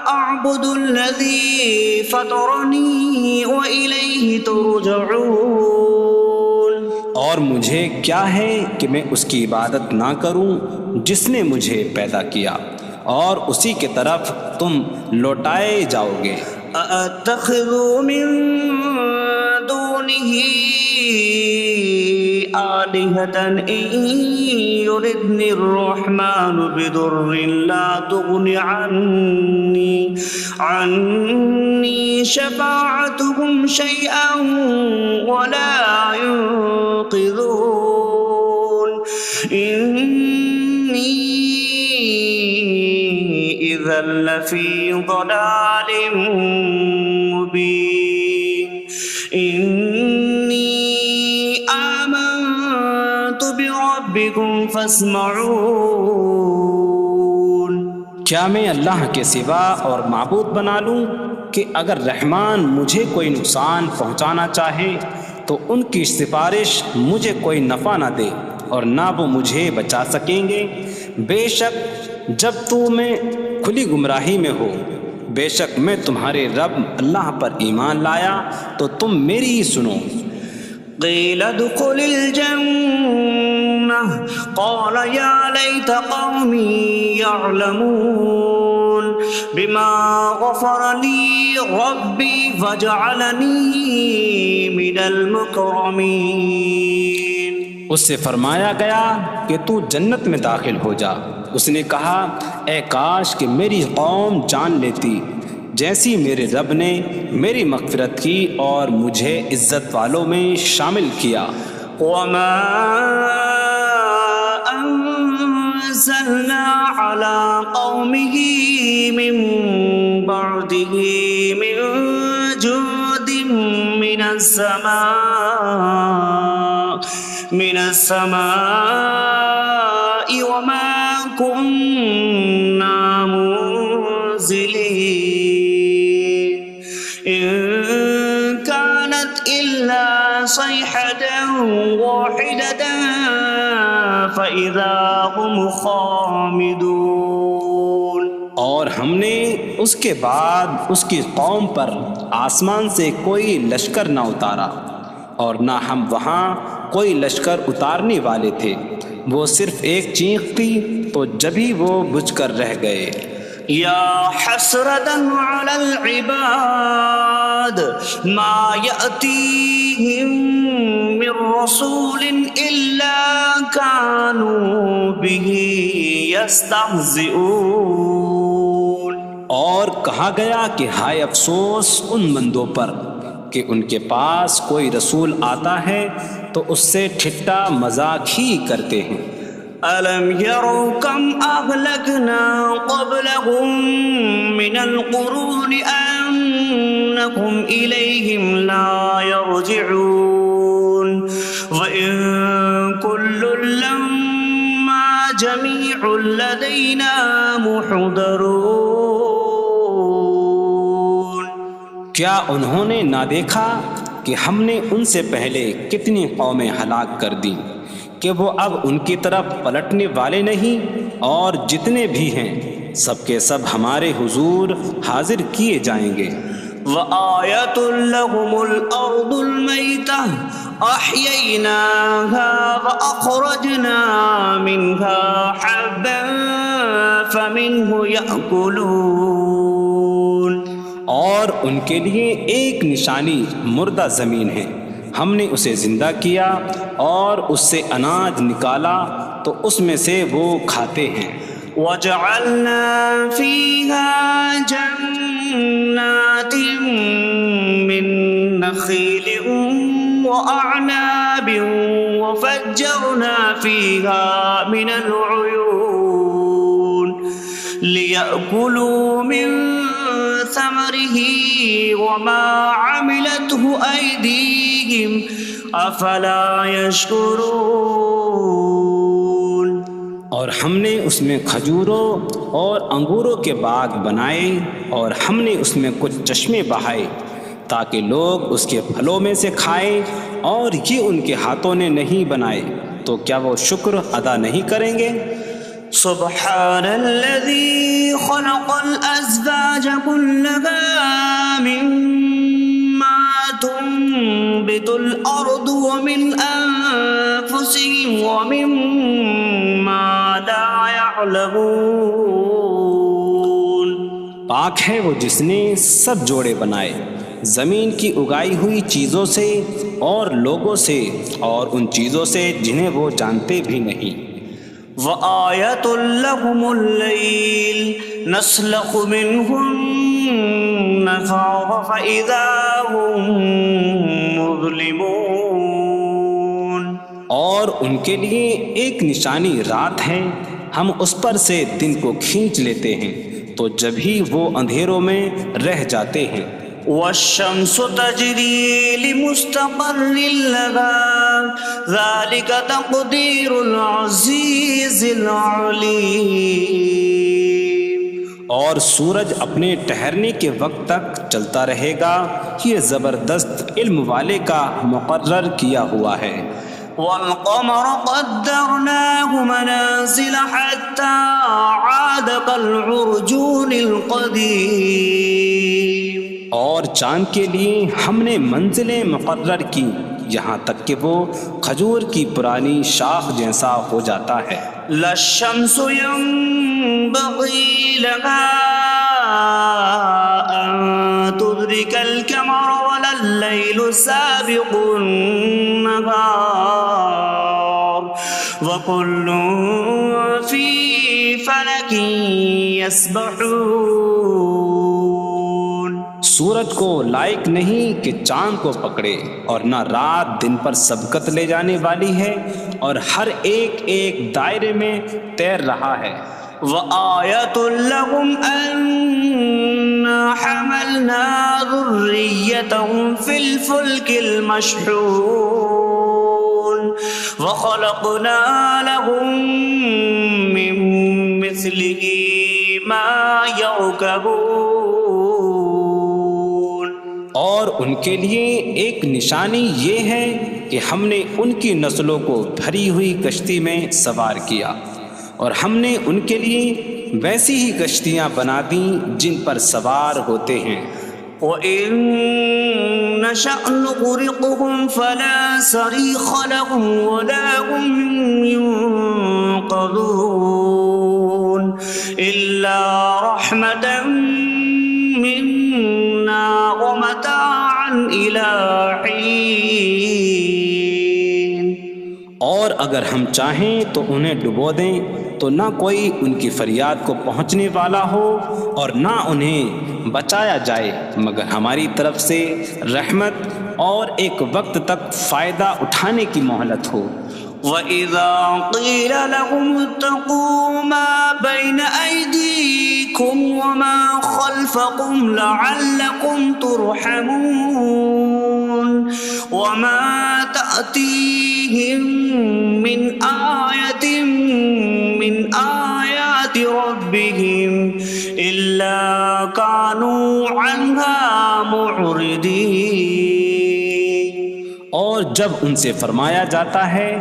أعبد الذي فطرني وإليه ترجعون اور مجھے کیا ہے کہ میں اس کی عبادت نہ کروں جس نے مجھے پیدا کیا اور اسی کی طرف تم لوٹائے جاؤ گے أأتخذ من دونه آلهة إن يردني الرحمن بضر لا تغن عني شفاعتهم شيئا ولا ينقذون إني إذا لفي ضلال مبين إني آمنت بربكم فاسمعون کیا میں اللہ کے سوا اور معبود بنا لوں کہ اگر رحمان مجھے کوئی نقصان پہنچانا چاہے تو ان کی سفارش مجھے کوئی نفع نہ دے اور نہ وہ مجھے بچا سکیں گے بے شک جب تو میں کھلی گمراہی میں ہو بے شک میں تمہارے رب اللہ پر ایمان لایا تو تم میری ہی سنو قيل ادخل الجنة قال يا ليت قومي يعلمون بما غفر لي ربي فجعلني من المكرمين اس سے فرمایا گیا کہ تو جنت میں داخل ہو جا اس نے کہا اے کاش کہ میری قوم جان لیتی جیسی میرے رب نے میری مغفرت کی اور مجھے عزت والوں میں شامل کیا وما أنزلنا على قومه من بعده من جود من السماء وما كنا منزلين إن كانت إلا صيحة واحدة فإذا هم خامدون۔ اور ہم نے اس کے بعد اس کی قوم پر آسمان سے کوئی لشکر نہ اتارا، اور نہ ہم وہاں کوئی لشکر اتارنے والے تھے، وہ صرف ایک چیخ تھی تو جبھی وہ بجھ کر رہ گئے۔ یا حسرتاً علی العباد ما یأتیہم من رسول الا کانوا بہ یستہزئون۔ اور کہا گیا کہ ہائے افسوس ان بندوں پر کہ ان کے پاس کوئی رسول آتا ہے تو اس سے ٹھٹا مذاق ہی کرتے ہیں۔ أَلَمْ يَرَوْا كَمْ أَهْلَكْنَا قَبْلَهُمْ مِنَ الْقُرُونِ أَنَّكُمْ إِلَيْهِمْ لَا يَرْجِعُونَ وَإِن كُلٌّ لَمَّا جَمِيعٌ لَدَيْنَا مُحْضَرُونَ۔ کیا انہوں نے نہ دیکھا کہ ہم نے ان سے پہلے کتنی قومیں ہلاک کر دیں کہ وہ اب ان کی طرف پلٹنے والے نہیں، اور جتنے بھی ہیں سب کے سب ہمارے حضور حاضر کیے جائیں گے۔ وَآیَةٌ لَهُمُ الْأَرْضُ الْمَيْتَةُ أَحْيَيْنَاهَا وَأَخْرَجْنَا مِنْهَا حَبًّا فَمِنْهُ يَأْكُلُونَ۔ اور ان کے لیے ایک نشانی مردہ زمین ہے، ہم نے اسے زندہ کیا اور اس سے اناج نکالا تو اس میں سے وہ کھاتے ہیں۔ وَجَعَلْنَا فِيهَا جَنَّاتٍ مِّن نَخِيلٍ وَأَعْنَابٍ وَفَجَّرْنَا فِيهَا مِنَ الْعُيُونِ لِيَأْكُلُوا مِن ثَمَرِهِ وَمَا عَمِلَتْهُ أَيْدِيهِمْ أَفَلَا يَشْكُرُونَ۔ اور ہم نے اس میں کھجوروں اور انگوروں کے باغ بنائے، اور ہم نے اس میں کچھ چشمے بہائے تاکہ لوگ اس کے پھلوں میں سے کھائیں، اور یہ ان کے ہاتھوں نے نہیں بنائے، تو کیا وہ شکر ادا نہیں کریں گے؟ سبحان الذي خلق الأزواج كلها مما تنبت الأرض ومن أنفسهم ومما لا يعلمون۔ پاک ہے وہ جس نے سب جوڑے بنائے زمین کی اگائی ہوئی چیزوں سے اور لوگوں سے، اور ان چیزوں سے جنہیں وہ جانتے بھی نہیں۔ وَآیَةٌ لَهُمُ اللَّيْلُ نَسْلَخُ مِنْهُ النَّهَارَ فَإِذَا هُمْ مُظْلِمُونَ۔ اور ان کے لیے ایک نشانی رات ہے، ہم اس پر سے دن کو کھینچ لیتے ہیں تو جبھی وہ اندھیروں میں رہ جاتے ہیں۔ وَالشَّمْسُ تَجْرِي لِمُسْتَقَرٍّ لَهَا ذَلِكَ تَقْدِيرُ الْعَزِيزِ الْعَلِيمِ۔ اور سورج اپنے ٹھہرنے کے وقت تک چلتا رہے گا، یہ زبردست علم والے کا مقرر کیا ہوا ہے۔ وَالْقَمَرَ قَدَّرْنَاهُ مَنَازِلَ حَتَّى عَادَ كَالْعُرْجُونِ الْقَدِيمِ۔ اور چاند کے لیے ہم نے منزلیں مقرر کی یہاں تک کہ وہ کھجور کی پرانی شاخ جیسا ہو جاتا ہے۔ لا الشمس ينبغي لها أن تدرك القمر ولا الليل سابق النهار وكل في فلك يسبحون۔ سورج کو لائق نہیں کہ چاند کو پکڑے، اور نہ رات دن پر سبقت لے جانے والی ہے، اور ہر ایک ایک دائرے میں تیر رہا ہے۔ وَآیَةٌ لَهُمْ أَنَّ حملنا ذريتهم في الفلك المشحون وخلقنا لهم من مثله ما يركبون۔ اور ان کے لیے ایک نشانی یہ ہے کہ ہم نے ان کی نسلوں کو بھری ہوئی کشتی میں سوار کیا، اور ہم نے ان کے لیے ویسی ہی کشتیاں بنا دیں جن پر سوار ہوتے ہیں۔ وَإِن نَّشَأْ نُغْرِقْهُمْ فَلَا صَرِيخَ لَهُمْ وَلَا هُمْ يُنقَذُونَ إِلَّا رَحْمَةً مِّنَّا وَمَتَاعًا إِلَىٰ حِينٍ۔ اور اگر ہم چاہیں تو انہیں ڈبو دیں تو نہ کوئی ان کی فریاد کو پہنچنے والا ہو اور نہ انہیں بچایا جائے مگر ہماری طرف سے رحمت اور ایک وقت تک فائدہ اٹھانے کی مہلت ہو۔ وَإِذَا قِيلَ لَهُمُ اتَّقُوا مَا بَيْنَ أَيْدِيكُمْ وَمَا خَلْفَكُمْ لَعَلَّكُمْ تُرْحَمُونَ وَمَا تَأْتِيهِم مِّنْ آيَةٍ مِّنْ آيَاتِ رَبِّهِمْ إِلَّا كَانُوا عَنْهَا مُعْرِضِينَ۔ اور جب ان سے فرمایا جاتا ہے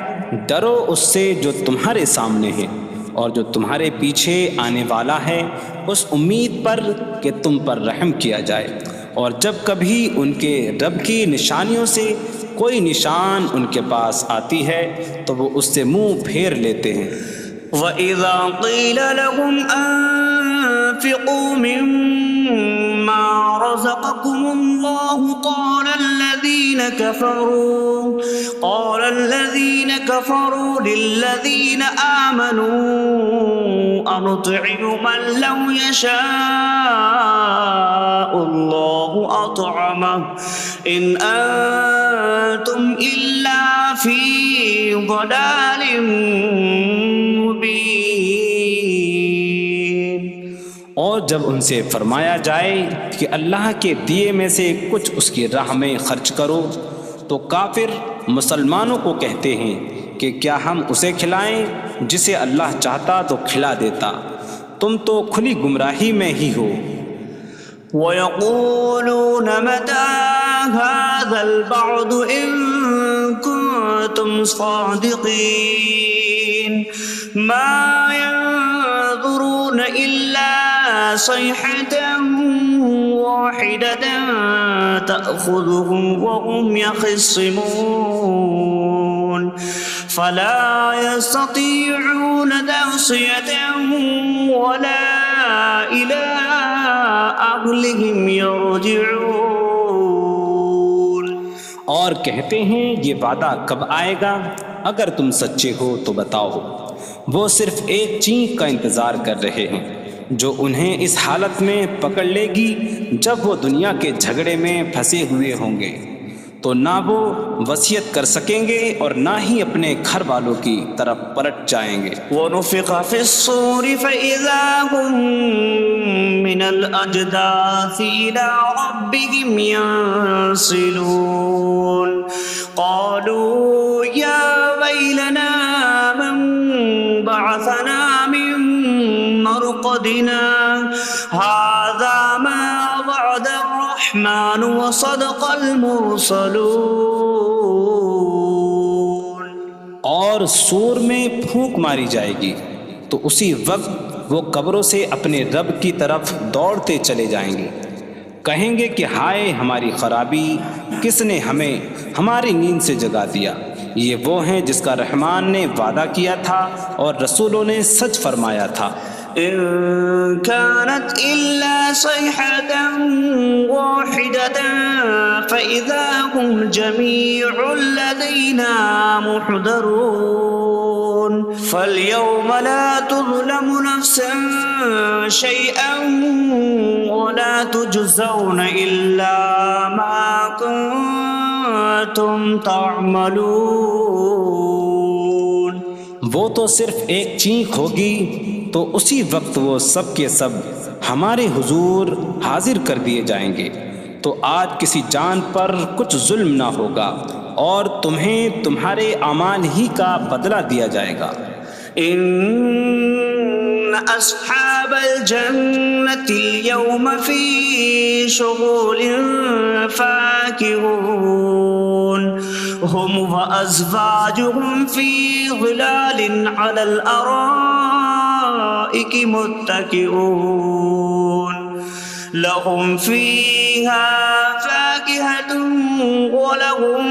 ڈرو اس سے جو تمہارے سامنے ہے اور جو تمہارے پیچھے آنے والا ہے، اس امید پر کہ تم پر رحم کیا جائے، اور جب کبھی ان کے رب کی نشانیوں سے کوئی نشان ان کے پاس آتی ہے تو وہ اس سے منہ پھیر لیتے ہیں۔ وَإِذَا قِيلَ لَهُمْ أَنفِقُوا مِمَّا رَزَقَكُمُ اللَّهُ قَالَ الَّذِينَ كَفَرُوا لِلَّذِينَ آمَنُوا أَنُطْعِمُ مَن لَّوْ يَشَاءُ اللَّهُ أَطْعَمَهُ إِنْ أَنتُمْ إِلَّا فِي ضَلَالٍ مبین۔ اور جب ان سے فرمایا جائے کہ اللہ کے دیے میں سے کچھ اس کی راہ میں خرچ کرو تو کافر مسلمانوں کو کہتے ہیں کہ کیا ہم اسے کھلائیں جسے اللہ چاہتا تو کھلا دیتا، تم تو کھلی گمراہی میں ہی ہو۔ وَيَقُولُونَ مَتَىٰ هَٰذَا الْوَعْدُ إِن كُنتُمْ صَادِقِينَ مَا يَنظُرُونَ إِلَّا صَيْحَةً وَاحِدَةً تَأْخُذُهُمْ وَهُمْ يَخِصِّمُونَ فَلَا يَسْتَطِيعُونَ تَوْصِيَةً وَلَا إِلَىٰ أَهْلِهِمْ يَرْجِعُونَ۔ اور کہتے ہیں یہ وعدہ کب آئے گا؟ اگر تم سچے ہو تو بتاؤ۔ وہ صرف ایک چینخ کا انتظار کر رہے ہیں جو انہیں اس حالت میں پکڑ لے گی جب وہ دنیا کے جھگڑے میں پھنسے ہوئے ہوں گے، تو نہ وہ وصیت کر سکیں گے اور نہ ہی اپنے گھر والوں کی طرف پلٹ جائیں گے۔ وَنُفِخَ فِي الصُّورِ فَإِذَا هُم مِّنَ الْأَجْدَاثِ إِلَىٰ رَبِّهِمْ يَنسِلُونَ قَالُوا يَا وَيْلَنَا مَن بَعَثَنَا مِن مَّرْقَدِنَا هَٰذَا مَا وَعَدَ الرَّحْمَٰنُ وَصَدَقَ الْمُرْسَلُونَ۔ اور سور میں پھونک ماری جائے گی تو اسی وقت وہ قبروں سے اپنے رب کی طرف دوڑتے چلے جائیں گے، کہیں گے کہ ہائے ہماری خرابی، کس نے ہمیں ہماری نیند سے جگا دیا۔ یہ وہ ہیں جس کا رحمان نے وعدہ کیا تھا اور رسولوں نے سچ فرمایا تھا۔ إن كانت إلا صيحة واحدة فإذا هم جميع لدينا محضرون فاليوم لا تظلم نفس شيئا ولا تجزون إلا ما كنتم تعملون۔ وہ تو صرف ایک چینخ ہوگی تو اسی وقت وہ سب کے سب ہمارے حضور حاضر کر دیے جائیں گے تو آج کسی جان پر کچھ ظلم نہ ہوگا اور تمہیں تمہارے اعمال ہی کا بدلہ دیا جائے گا۔ إن أصحاب الجنة اليوم في شغل فاكهون هم وأزواجهم في ظلال على الأرائك متكئون لهم فيها فاكهة ولهم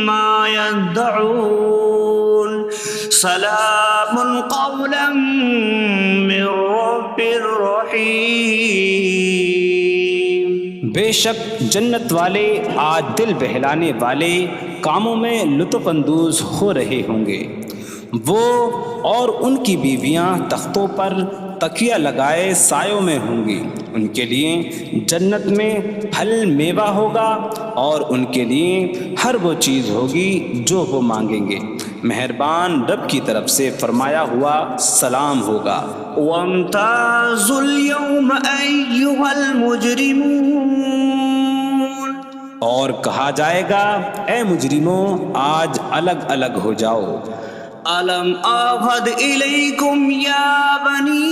ما يدعون سلام قولا من رب رحیم۔ بے شک جنت والے آج دل بہلانے والے کاموں میں لطف اندوز ہو رہے ہوں گے۔ وہ اور ان کی بیویاں تختوں پر تکیہ لگائے سایوں میں ہوں گی۔ ان کے لیے جنت میں پھل میوہ ہوگا اور ان کے لیے ہر وہ چیز ہوگی جو وہ مانگیں گے۔ مہربان رب کی طرف سے فرمایا ہوا سلام ہوگا۔ وامتازوا اليوم أيها المجرمون، اور کہا جائے گا اے مجرموں آج الگ الگ ہو جاؤ۔ ألم أعهد إليكم يا بني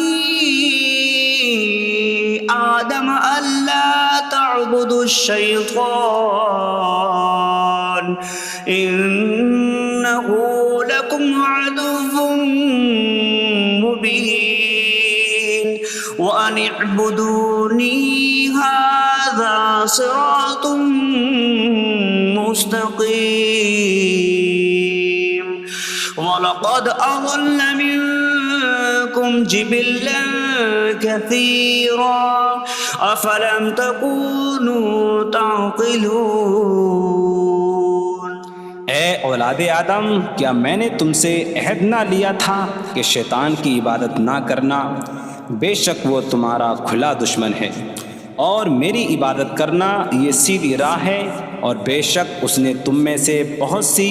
آدم ألا تعبدوا الشيطان إنه لكم عدو مبين وأن اعبدوني هذا صراط مستقيم وَلَقَدْ أَضَلَّ مِنكُمْ جِبِلًّا كَثِيرًا أَفَلَمْ تَكُونُوا تَعْقِلُونَ۔ اے اولاد آدم، کیا میں نے تم سے عہد نہ لیا تھا کہ شیطان کی عبادت نہ کرنا؟ بے شک وہ تمہارا کھلا دشمن ہے، اور میری عبادت کرنا یہ سیدھی راہ ہے، اور بے شک اس نے تم میں سے بہت سی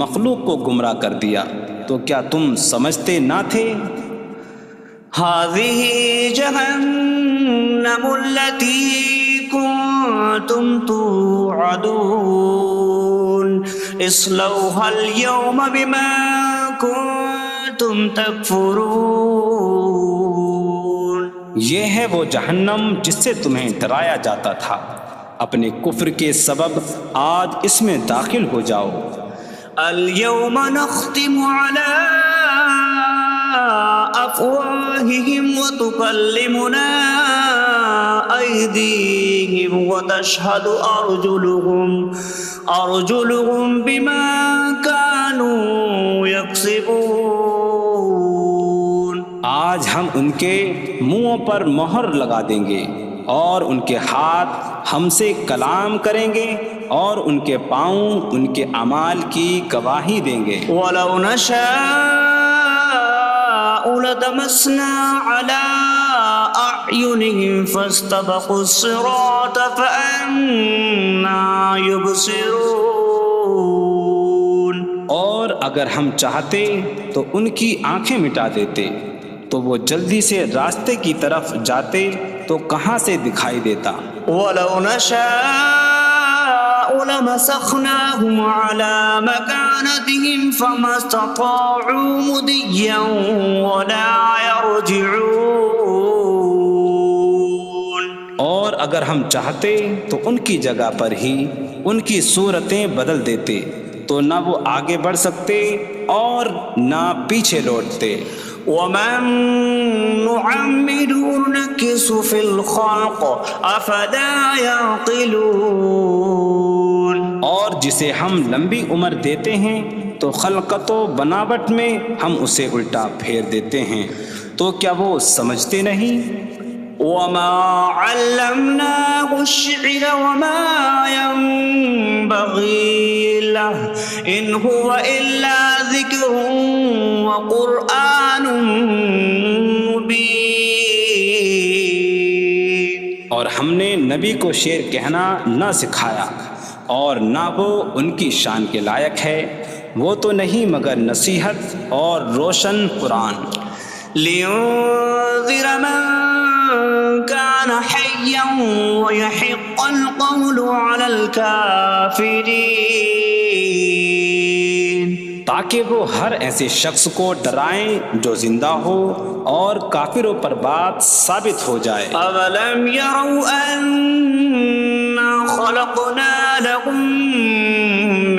مخلوق کو گمراہ کر دیا، تو کیا تم سمجھتے نہ تھے؟ هذه جهنم التي كنتم توعدون اصلوها اليوم بما كنتم تكفرون۔ یہ ہے وہ جہنم جس سے تمہیں ڈرایا جاتا تھا، اپنے کفر کے سبب آج اس میں داخل ہو جاؤ۔ اليوم نختم على أفواههم وتكلمنا أيديهم وتشهد أرجلهم بما كانوا يكسبون۔ آج ہم ان کے منہوں پر مہر لگا دیں گے، اور ان کے ہاتھ ہم سے کلام کریں گے، اور ان کے پاؤں ان کے اعمال کی گواہی دیں گے۔ وَلَوْ نَشَاءُ لَطَمَسْنَا عَلَىٰ أَعْيُنِهِمْ فَاسْتَبَقُوا الصِّرَاطَ فَأَنَّىٰ يُبْصِرُونَ۔ اور اگر ہم چاہتے تو ان کی آنکھیں مٹا دیتے، تو وہ جلدی سے راستے کی طرف جاتے تو کہاں سے دکھائی دیتا۔ وَلَوْ نَشَاءُ لَمَسَخْنَاهُمْ عَلَىٰ مَكَانَتِهِمْ فَمَا اسْتَطَاعُوا مُضِيًّا وَلَا يَرْجِعُونَ۔ اور اگر ہم چاہتے تو ان کی جگہ پر ہی ان کی صورتیں بدل دیتے، تو نہ وہ آگے بڑھ سکتے اور نہ پیچھے لوٹتے۔ وَمَن نُّعَمِّرْهُ نُنَكِّسْهُ فِي الْخَلْقِ أَفَلَا يَعْقِلُونَ۔ اور جسے ہم لمبی عمر دیتے ہیں تو خلقت و بناوٹ میں ہم اسے الٹا پھیر دیتے ہیں، تو کیا وہ سمجھتے نہیں؟ وَمَا عَلَّمْنَاهُ الشِّعْرَ وَمَا يَنبَغِي لَهُ إِنْ هُوَ إِلَّا ذِكْرٌ وَقُرْآنٌ مُّبِينٌ۔ اور ہم نے نبی کو شعر کہنا نہ سکھایا، اور نہ وہ ان کی شان کے لائق ہے، وہ تو نہیں مگر نصیحت اور روشن قرآن۔ لِيُنذِرَ مَن كان حيا ويحق القول على الكافرين تاکہ وہ ہر ایسے شخص کو ڈرائیں جو زندہ ہو اور کافروں پر بات ثابت ہو جائے۔ أولم يروا أنا خلقنا لهم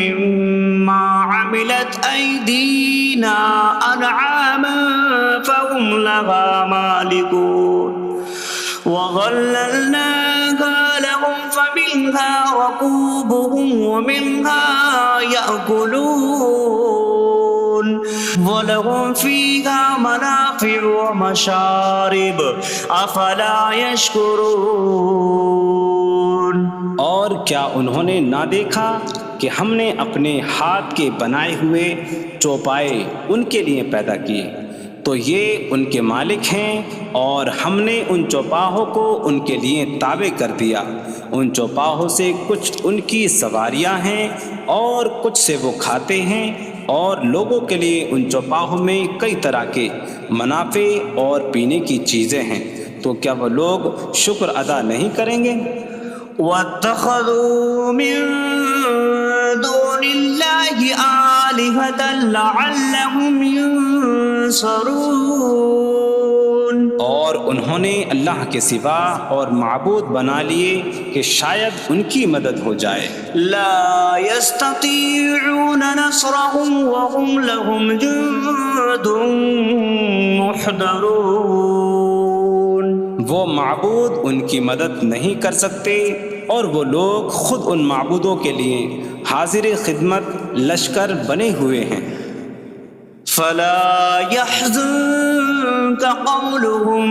مما عملت أيدينا أنعاما فهم لها مالكون وظللناها لهم فمنها ركوبهم ومنها يأكلون وَلَهُمْ فِيهَا مَنَافِعُ وَمَشَارِبُ أَفَلَا يَشْكُرُونَ۔ اور کیا انہوں نے نہ دیکھا کہ ہم نے اپنے ہاتھ کے بنائے ہوئے چوپائے ان کے لیے پیدا کیے تو یہ ان کے مالک ہیں، اور ہم نے ان چوپاہوں کو ان کے لیے تابع کر دیا۔ ان چوپاہوں سے کچھ ان کی سواریاں ہیں اور کچھ سے وہ کھاتے ہیں، اور لوگوں کے لیے ان چوپاہوں میں کئی طرح کے منافع اور پینے کی چیزیں ہیں، تو کیا وہ لوگ شکر ادا نہیں کریں گے؟ وَاتَّخَذُوا مِن دُونِ اللَّهِ آلِهَةً لَعَلَّهُمْ يُنصَرُونَ۔ اور انہوں نے اللہ کے سوا اور معبود بنا لیے کہ شاید ان کی مدد ہو جائے۔ لا يستطيعون نصرهم وهم لهم جند محضرون۔ وہ معبود ان کی مدد نہیں کر سکتے، اور وہ لوگ خود ان معبودوں کے لیے حاضر خدمت لشکر بنے ہوئے ہیں۔ فلا يحزنك قولهم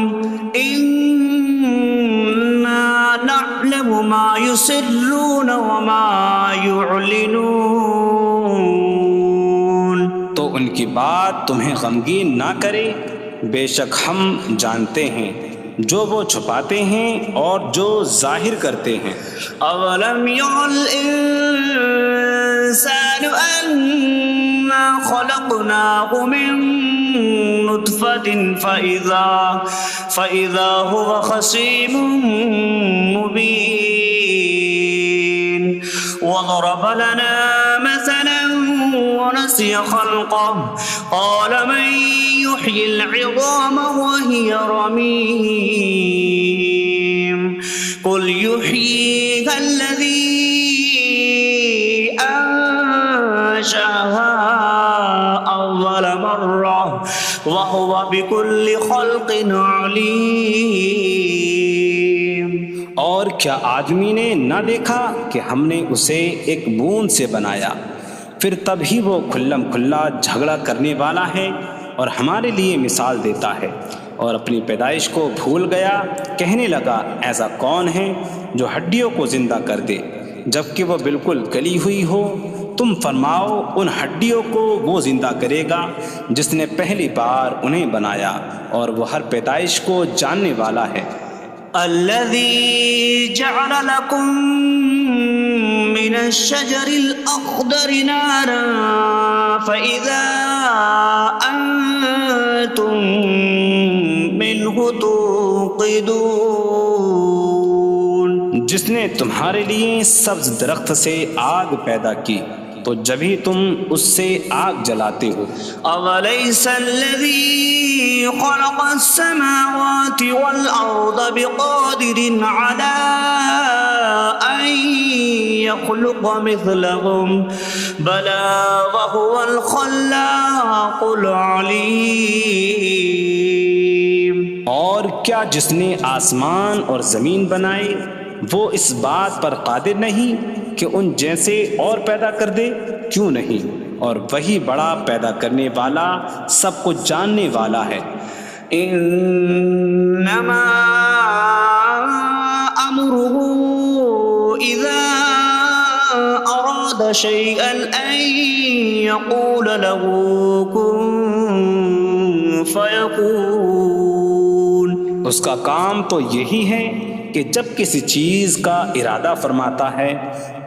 إنا نعلم ما يسرون وما يعلنون۔ تو ان کی بات تمہیں غمگین نہ کرے، بے شک ہم جانتے ہیں جو وہ چھپاتے ہیں اور جو ظاہر کرتے ہیں۔ أولم ير الإنسان أنا خلقناه من نطفة فإذا هو خصيم مبين وضرب لنا مثلا ونسي خلقه قال من يحيي العظام وهي رميم قل يحييها الذي أنشأها أول مرة وهو بكل خلق عليم۔ اور کیا آدمی نے نہ دیکھا کہ ہم نے اسے ایک بوند سے بنایا، پھر تب ہی وہ کھلم کھلا جھگڑا کرنے والا ہے اور ہمارے لیے مثال دیتا ہے۔ اور اپنی پیدائش کو بھول گیا، کہنے لگا ایسا کون ہے جو ہڈیوں کو زندہ کر دے جبکہ وہ بالکل گلی ہوئی ہو؟ تم فرماؤ ان ہڈیوں کو وہ زندہ کرے گا جس نے پہلی بار انہیں بنایا، اور وہ ہر پیدائش کو جاننے والا ہے۔ الذي جعل لكم من الشجر الأخضر نارا فإذا أنتم منه توقدون۔ جس نے تمہارے لیے سبز درخت سے آگ پیدا کی تو جبھی تم اس سے آگ جلاتے ہو۔ أَوَلَيْسَ الَّذِي خَلَقَ السَّمَاوَاتِ وَالْأَرْضَ بِقَادِرٍ عَلَىٰ أَن يَخْلُقَ مِثْلَهُمْ بَلَىٰ وَهُوَ الْخَلَّاقُ الْعَلِيمُ۔ اور کیا جس نے آسمان اور زمین بنائے وہ اس بات پر قادر نہیں کہ ان جیسے اور پیدا کر دے؟ کیوں نہیں، اور وہی بڑا پیدا کرنے والا سب کچھ جاننے والا ہے۔ انما امره اذا اراد شيئا ان يقول له كن فيكون۔ اس کا کام تو یہی ہے کہ جب کسی چیز کا ارادہ فرماتا ہے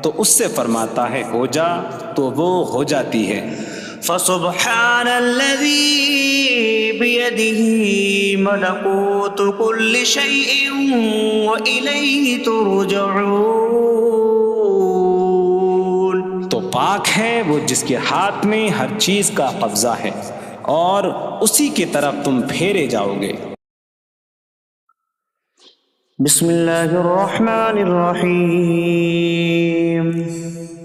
تو اس سے فرماتا ہے ہو جا، تو وہ ہو جاتی ہے۔ فسبحان الذي بيده ملكوت كل شيء وإليه ترجعون. تو پاک ہے وہ جس کے ہاتھ میں ہر چیز کا قبضہ ہے اور اسی کی طرف تم پھیرے جاؤ گے. بسم اللہ الرحمن الرحیم.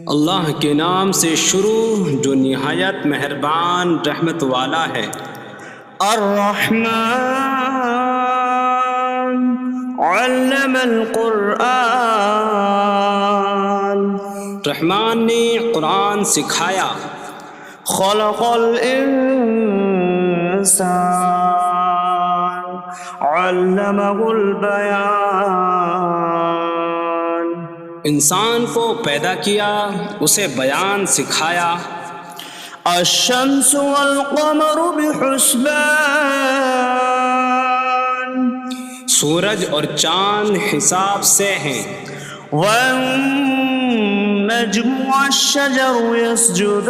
اللہ کے نام سے شروع جو نہایت مہربان رحمت والا ہے. الرحمن علم القرآن. رحمان نے قرآن سکھایا. خلق الانسان علمہ البیان. انسان کو پیدا کیا اسے بیان سکھایا. الشمس والقمر بحسبان. سورج اور چاند حساب سے ہیں. والنجم والشجر يسجدان.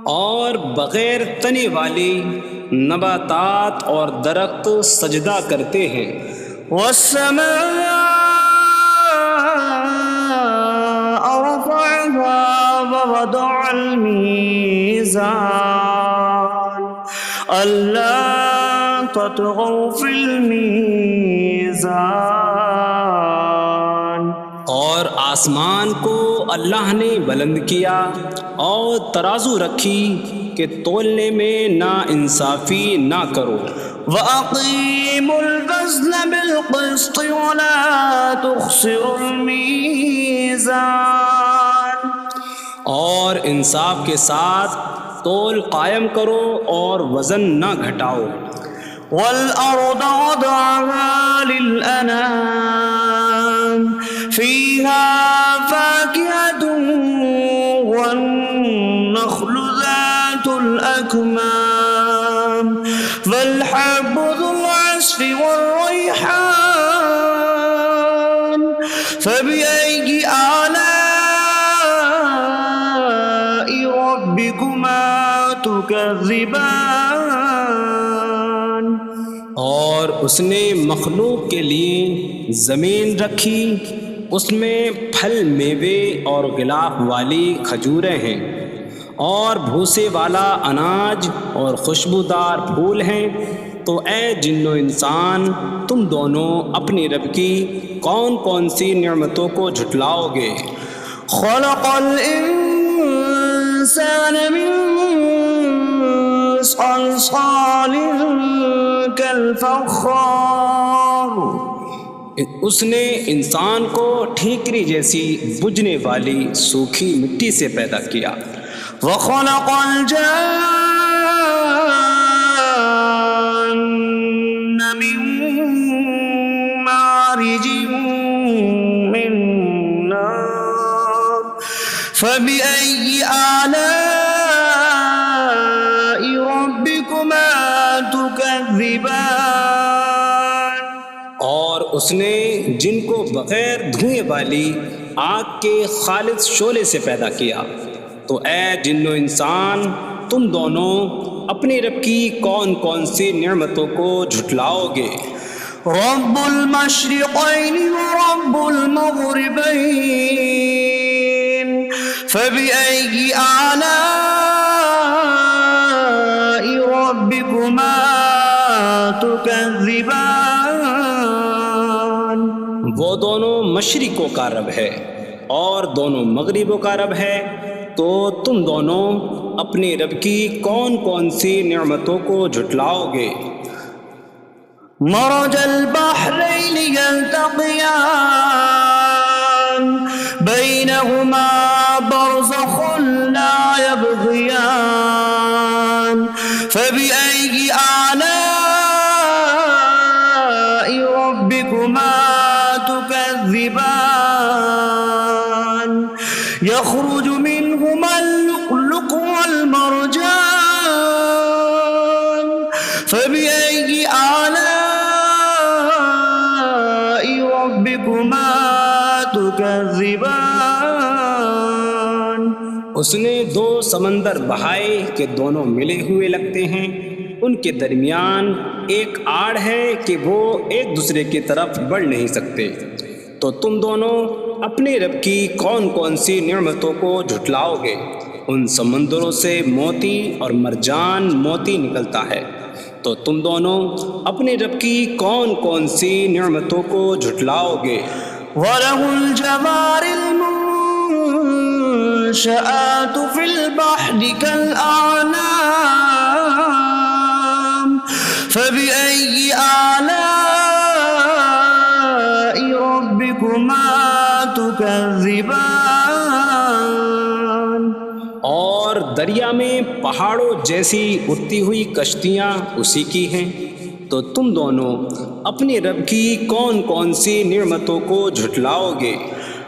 اور بغیر تنے والی نباتات اور درخت سجدہ کرتے ہیں. والسماء رفعها ووضع الميزان ألا تطغوا في الميزان. اور آسمان کو اللہ نے بلند کیا اور ترازو رکھی کہ تولنے میں نا انصافی نہ کرو. وَأَقِيمُوا الْوَزْنَ بِالْقِسْطِ وَلَا تُخْسِرُوا الْمِيزَانَ. اور انصاف کے ساتھ تول قائم کرو اور وزن نہ گھٹاؤ. وَالْأَرْضَ وَضَعَهَا لِلْأَنَامِ فِيهَا فَاكِهَةٌ وَالنَّخْلُ ذَاتُ الْأَكْمَامِ وَالْحَبُّ ذُو الْعَصْفِ وَالرَّيْحَانُ فَبِأَيِّ آلَاءِ رَبِّكُمَا تُكَذِّبَانِ. اور اس نے مخلوق کے لیے زمین رکھی، اس میں پھل میوے اور غلاف والی کھجوریں ہیں اور بھوسے والا اناج اور خوشبودار پھول ہیں. تو اے جن و انسان تم دونوں اپنی رب کی کون کون سی نعمتوں کو جھٹلاؤ گے. خلق الانسان من صلصال کالفخار. اس نے انسان کو ٹھیکری جیسی بجھنے والی سوکھی مٹی سے پیدا کیا. وخلق الجان من مارج من نار فبأي آلاء ربكما تكذبان. اور اس نے جن کو بغیر دھوئیں والی آگ کے خالص شعلے سے پیدا کیا. تو اے جن و انسان تم دونوں اپنی رب کی کون کون سی نعمتوں کو جھٹلاؤ گے. رب المشرقین ورب المغربین فبأي آلاء ربكما تكذبان. وہ دونوں مشرقوں کا رب ہے اور دونوں مغربوں کا رب ہے. تو تم دونوں اپنے رب کی کون کون سی نعمتوں کو جھٹلاؤ گے. مرج البحرین یلتقیان بینہما برزخ لا یبغیان فبأي آلاء ربكما تكذبان. يخرج منهما اللؤلؤ والمرجان فبأي آلاء ربكما تكذبان. اس نے دو سمندر بہائے کہ دونوں ملے ہوئے لگتے ہیں، ان کے درمیان ایک آڑ ہے کہ وہ ایک دوسرے کی طرف بڑھ نہیں سکتے، تو تم دونوں اپنے رب کی کون کون سی نعمتوں کو جھٹلاؤ گے؟ ان سمندروں سے موتی اور مرجان موتی نکلتا ہے، تو تم دونوں اپنے رب کی کون کون سی نعمتوں کو جھٹلاؤ گے؟ وَلَهُ الْجَوَارِ الْمُنشَآتُ فِي الْبَحْرِ كَالْأَعْلَامِ فَبِأَيِّ آلَاءِ رَبِّكُمَا تُكَذِّبَانِ؟ اور دریا میں پہاڑوں جیسی اڑتی ہوئی کشتیاں اسی کی ہیں، تو تم دونوں اپنے رب کی کون کون سی نعمتوں کو جھٹلاؤ گے؟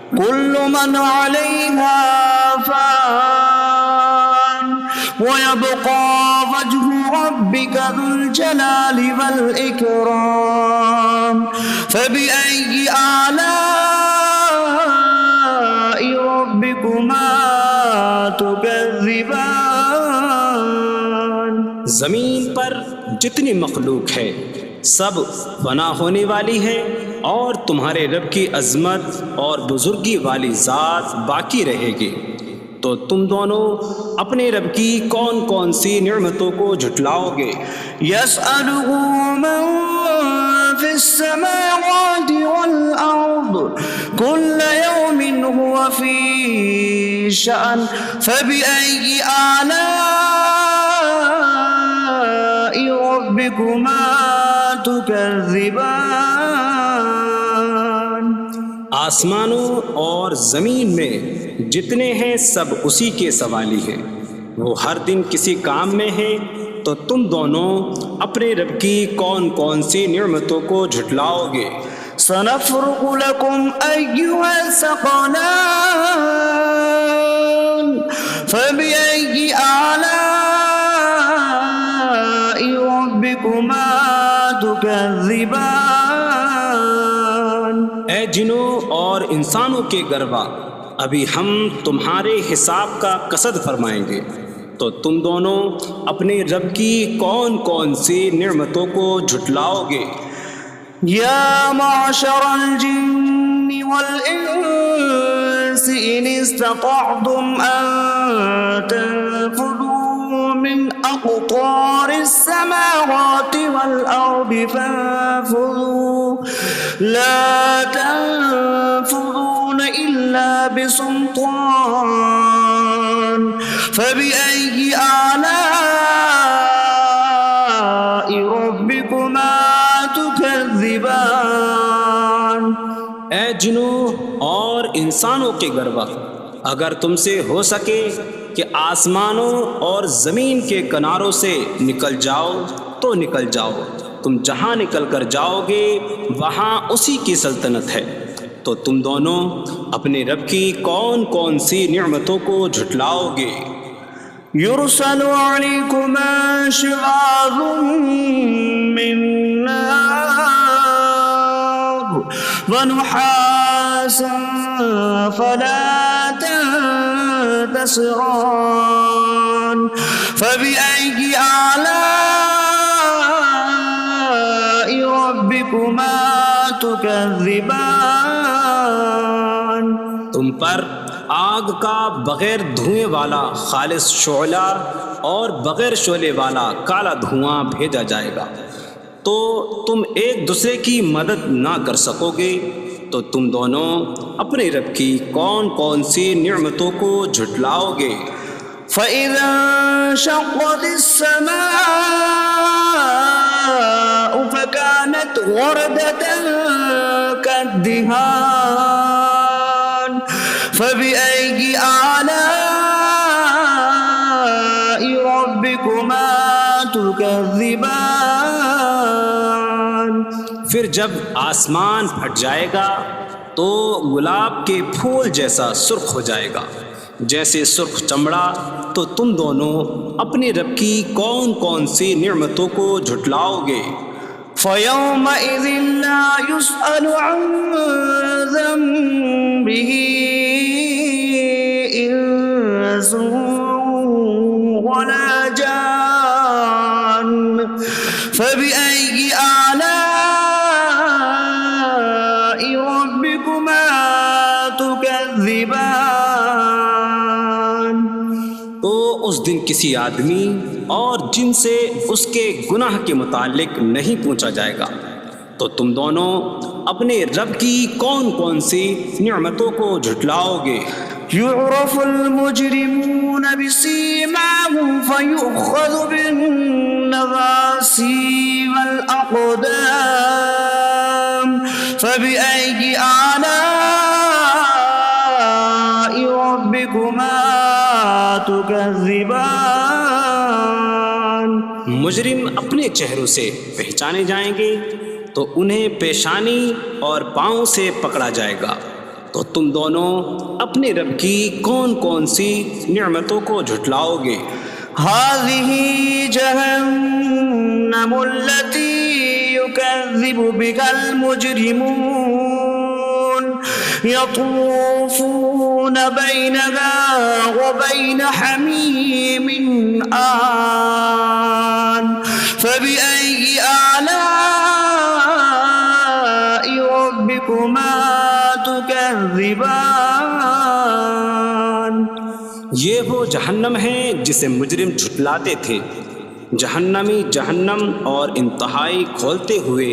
كُلُّ مَنْ عَلَيْهَا فَانٍ وَيَبْقَى وَجْهُ رَبِّكَ ذُو الْجَلَالِ وَالْإِكْرَامِ فَبِأَيِّ آلَاءِ رَبِّكُمَا تُكَذِّبَانِ؟ زمین پر جتنی مخلوق ہے سب فنا ہونے والی ہے، اور تمہارے رب کی عظمت اور بزرگی والی ذات باقی رہے گی، تو تم دونوں اپنے رب کی کون کون سی نعمتوں کو جھٹلاؤ گے؟ يَسْأَلُهُ مَن فِي السَّمَاوَاتِ وَالْأَرْضِ كُلَّ يَوْمٍ هُوَ فِي شَأْنٍ فَبِأَيِّ آلَاءِ رَبِّكُمَا تُكَذِّبَانِ؟ آسمانوں اور زمین میں جتنے ہیں سب اسی کے سوالی ہیں، وہ ہر دن کسی کام میں ہیں، تو تم دونوں اپنے رب کی کون کون سی نعمتوں کو جھٹلاؤ گے؟ سَنَفْرُغُ لَكُمْ أَيُّهَ الثَّقَلَانِ فَبِأَيِّ آلَاءِ رَبِّكُمَا تُكَذِّبَانِ؟ اے جنوں اور انسانوں کے گروہ، ابھی ہم تمہارے حساب کا قصد فرمائیں گے، تو تم دونوں اپنے رب کی کون کون سی نعمتوں کو جھٹلاؤ گے؟ يَا مَعْشَرَ الْجِنِّ وَالْإِنسِ إِنِ اسْتَطَعْتُمْ أَن تَنفُذُوا مِنْ أَقْطَارِ السَّمَاوَاتِ وَالْأَرْضِ فَانفُذُوا لَا تَنفُذُونَ إِلَّا بِسُلْطَانٍ فَبِأَيِّ آلَاءِ رَبِّكُمَا تُكَذِّبَانِ؟ اے جنوں اور انسانوں کے گروہ، اگر تم سے ہو سکے کہ آسمانوں اور زمین کے کناروں سے نکل جاؤ تو نکل جاؤ، تم جہاں نکل کر جاؤ گے وہاں اسی کی سلطنت ہے، تو تم دونوں اپنے رب کی کون کون سی نعمتوں کو جھٹلاؤ گے؟ يُرْسَلُ عَلَيْكُمَا شِوَاظٌ مِّن نَّارٍ وَنُحَاسٌ فَلَا تَنتَصِرَانِ فَبِأَيِّ آلَاءِ رَبِّكُمَا تُكَذِّبَانِ؟ تم پر آگ کا بغیر دھوئیں والا خالص شعلہ اور بغیر شعلے والا کالا دھواں بھیجا جائے گا، تو تم ایک دوسرے کی مدد نہ کر سکو گے، تو تم دونوں اپنے رب کی کون کون سی نعمتوں کو جھٹلاؤ گے؟ فَإِذَا انشَقَّتِ السَّمَاءُ فَكَانَتْ وَرْدَةً كَالدِّهَانِ فَبِأَيِّ آلَاءِ رَبِّكُمَا تُكَذِّبَانِ؟ پھر جب آسمان پھٹ جائے گا تو گلاب کے پھول جیسا سرخ ہو جائے گا جیسے سرخ چمڑا، تو تم دونوں اپنے رب کی کون کون سی نعمتوں کو جھٹلاؤ گے؟ فَيَوْمَئِذٍ لَا يُسْأَلُ عَنْ ذَنبِهِ إنس ولا جان فبأي آلاء ربكما تكذبان. تو اس دن کسی آدمی اور جن سے اس کے گناہ کے متعلق نہیں پوچھا جائے گا، تو تم دونوں اپنے رب کی کون کون سی نعمتوں کو جھٹلاؤ گے؟ يعرف المجرمون بسيماهم فيؤخذ بالنواصي والأقدام فبأي آلاء ربكما تكذبان. مجرم اپنے چہروں سے پہچانے جائیں گے تو انہیں پیشانی اور پاؤں سے پکڑا جائے گا. تو تم دونوں اپنے رب کی کون کون سی نعمتوں کو جھٹلاؤ گے؟ هذه جهنم التي يكذب بها المجرمون يطوفون بينها وبين حميم آن فبأي آلاء ربكما تكذبان. یہ وہ جہنم ہے جسے مجرم جھٹلاتے تھے. جہنمی جہنم اور انتہائی کھولتے ہوئے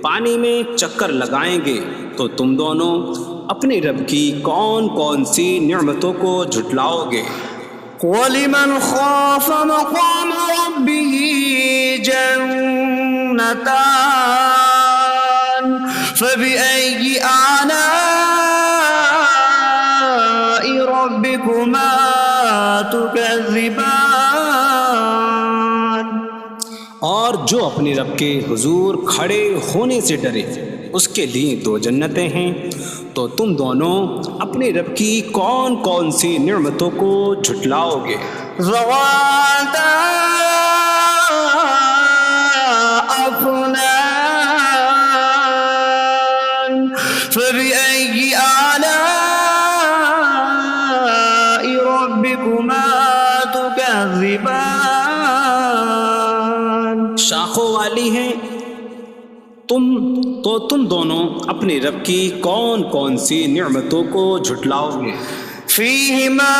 پانی میں چکر لگائیں گے. تو تم دونوں اپنے رب کی کون کون سی نعمتوں کو جھٹلاؤ گے؟ وَلِمَنْ خَافَ مَقَامَ رَبِّهِ جَنَّتَانِ فَبِأَيِّ آلَاءِ رَبِّكُمَا تُكَذِّبَانِ. اور جو اپنے رب کے حضور کھڑے ہونے سے ڈرے اس کے لیے 2 جنتیں ہیں. تو تم دونوں اپنے رب کی کون کون سی نعمتوں کو جھٹلاؤ گے؟ ذواتا أفنان فبأي آلاء ربكما تكذبان. شاخوں والی ہیں. تم دونوں اپنے رب کی کون کون سی نعمتوں کو جھٹلاؤ گے؟ فيهما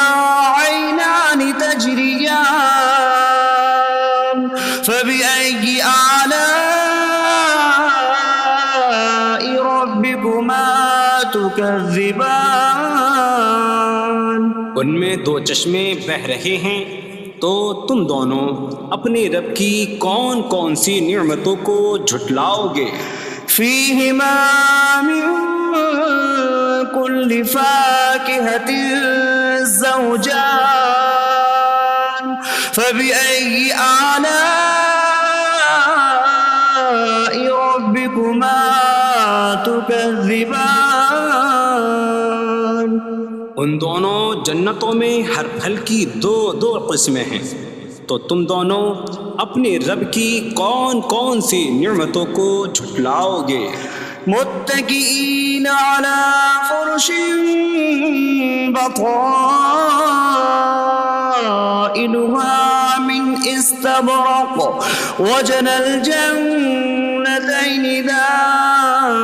عينان تجريان فبأي آلاء ربكما تكذبان. ان میں 2 چشمے بہہ رہے ہیں. تو تم دونوں اپنے رب کی کون کون سی نعمتوں کو جھٹلاؤ گے؟ فيهما من كل فاكهة زوجان فبأي آلاء ربكما تكذبان. ان دونوں جنتوں میں ہر پھل کی 2 قسمیں ہیں. تو تم دونوں اپنے رب کی کون کون سی نعمتوں کو جھٹلاؤ گے؟ متكئين على فرش بطائنها من استبرق وجنى الجنتين دان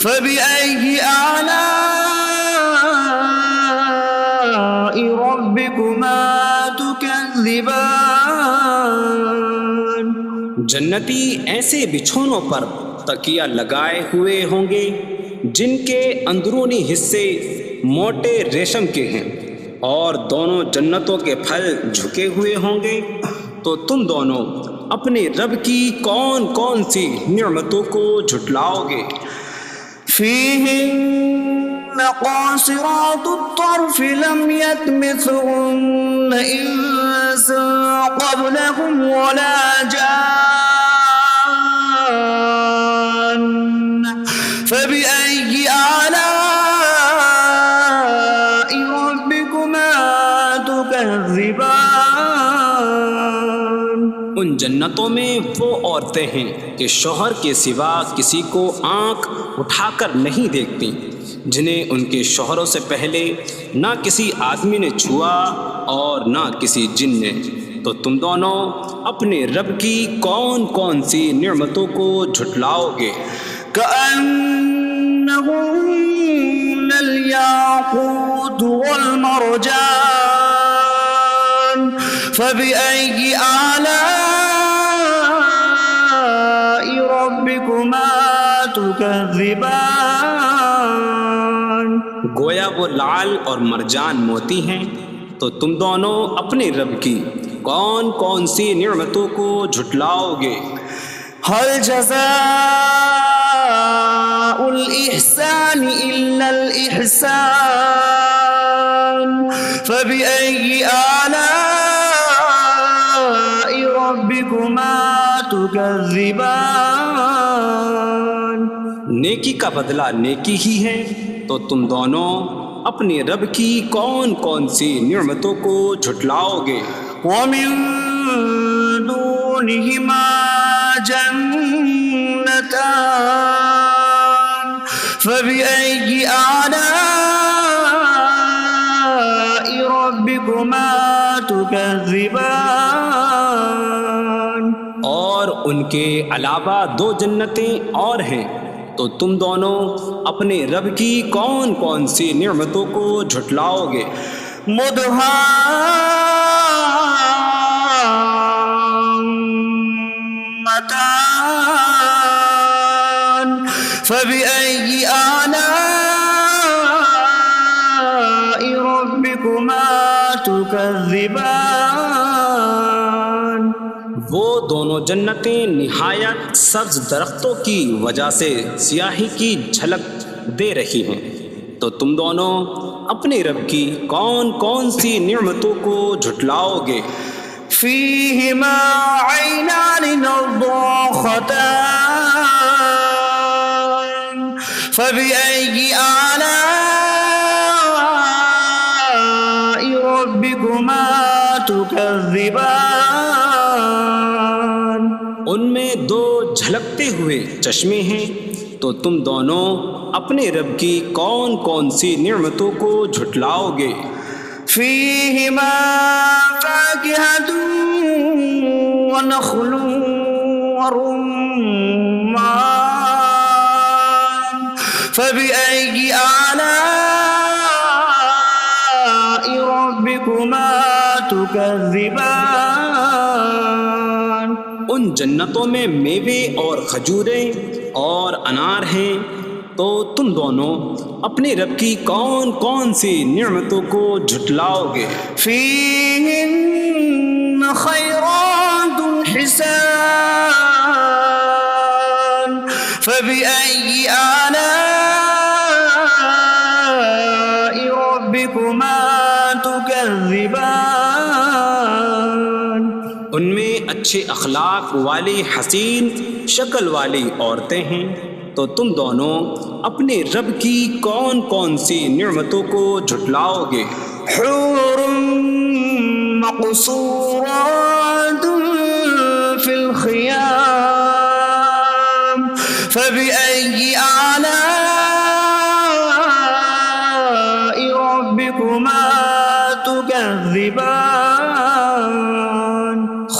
فبأي آلاء ربكما تكذبان. جنتی ایسے بچھونوں پر تکیہ لگائے ہوئے ہوں گے جن کے اندرونی حصے موٹے ریشم کے ہیں، اور دونوں جنتوں کے پھل جھکے ہوئے ہوں گے. تو تم دونوں اپنے رب کی کون کون سی نعمتوں کو جھٹلاؤ گے؟ فيهن قاصرات الطرف لم يطمثهن إنس قبلهم ولا جان فبأي آلاء ربكما تكذبان. ان جنتوں میں وہ عورتیں ہیں کہ شوہر کے سوا کسی کو آنکھ اٹھا کر نہیں دیکھتی، جنہیں ان کے شوہروں سے پہلے نہ کسی آدمی نے چھوا اور نہ کسی جن نے، تو تم دونوں اپنے رب کی کون کون سی نعمتوں کو جھٹلاؤ گے؟ كأنهن الياقوت والمرجان فبأي آلاء ربكما تكذبان؟ گویا وہ لعل اور مرجان موتی ہیں، تو تم دونوں اپنے رب کی کون کون سی نعمتوں کو جھٹلاؤ گے؟ هل جزاء الإحسان إلا الإحسان فبأي آلاء ربكما تكذبان؟ نیکی کا بدلہ نیکی ہی ہے، تو تم دونوں اپنے رب کی کون کون سی نعمتوں کو جھٹلاؤ گے؟ ومن دونهما جنتان فبأي آلاء ربكما تكذبان؟ اور ان کے علاوہ دو جنتیں اور ہیں، تو تم دونوں اپنے رب کی کون کون سی نعمتوں کو جھٹلاؤ گے؟ مدهامتان فبأي آلاء ربكما تكذبان؟ وہ دونوں جنتیں نہایت سبز درختوں کی وجہ سے سیاہی کی جھلک دے رہی ہیں، تو تم دونوں اپنے رب کی کون کون سی نعمتوں کو جھٹلاؤ گے؟ فيهما عينان نضاختان فبأي آلاء ربكما تكذبان؟ ان میں دو جھلکتے ہوئے چشمے ہیں، تو تم دونوں اپنے رب کی کون کون سی نعمتوں کو جھٹلاؤ گے؟ فيهما فاكهة ونخل ورمان فبأي آلاء ربكما تكذبان؟ ان جنتوں میں میوے اور کھجوریں اور انار ہیں، تو تم دونوں اپنے رب کی کون کون سی نعمتوں کو جھٹلاؤ گے؟ فيهن خيرات حسان فبأي آلاء ربكما تكذبان؟ ان میں اچھے اخلاق والی حسین شکل والی عورتیں ہیں، تو تم دونوں اپنے رب کی کون کون سی نعمتوں کو جھٹلاؤ گے؟ حور مقصورات في الخيام فبأي آلاء ربكما تكذبان؟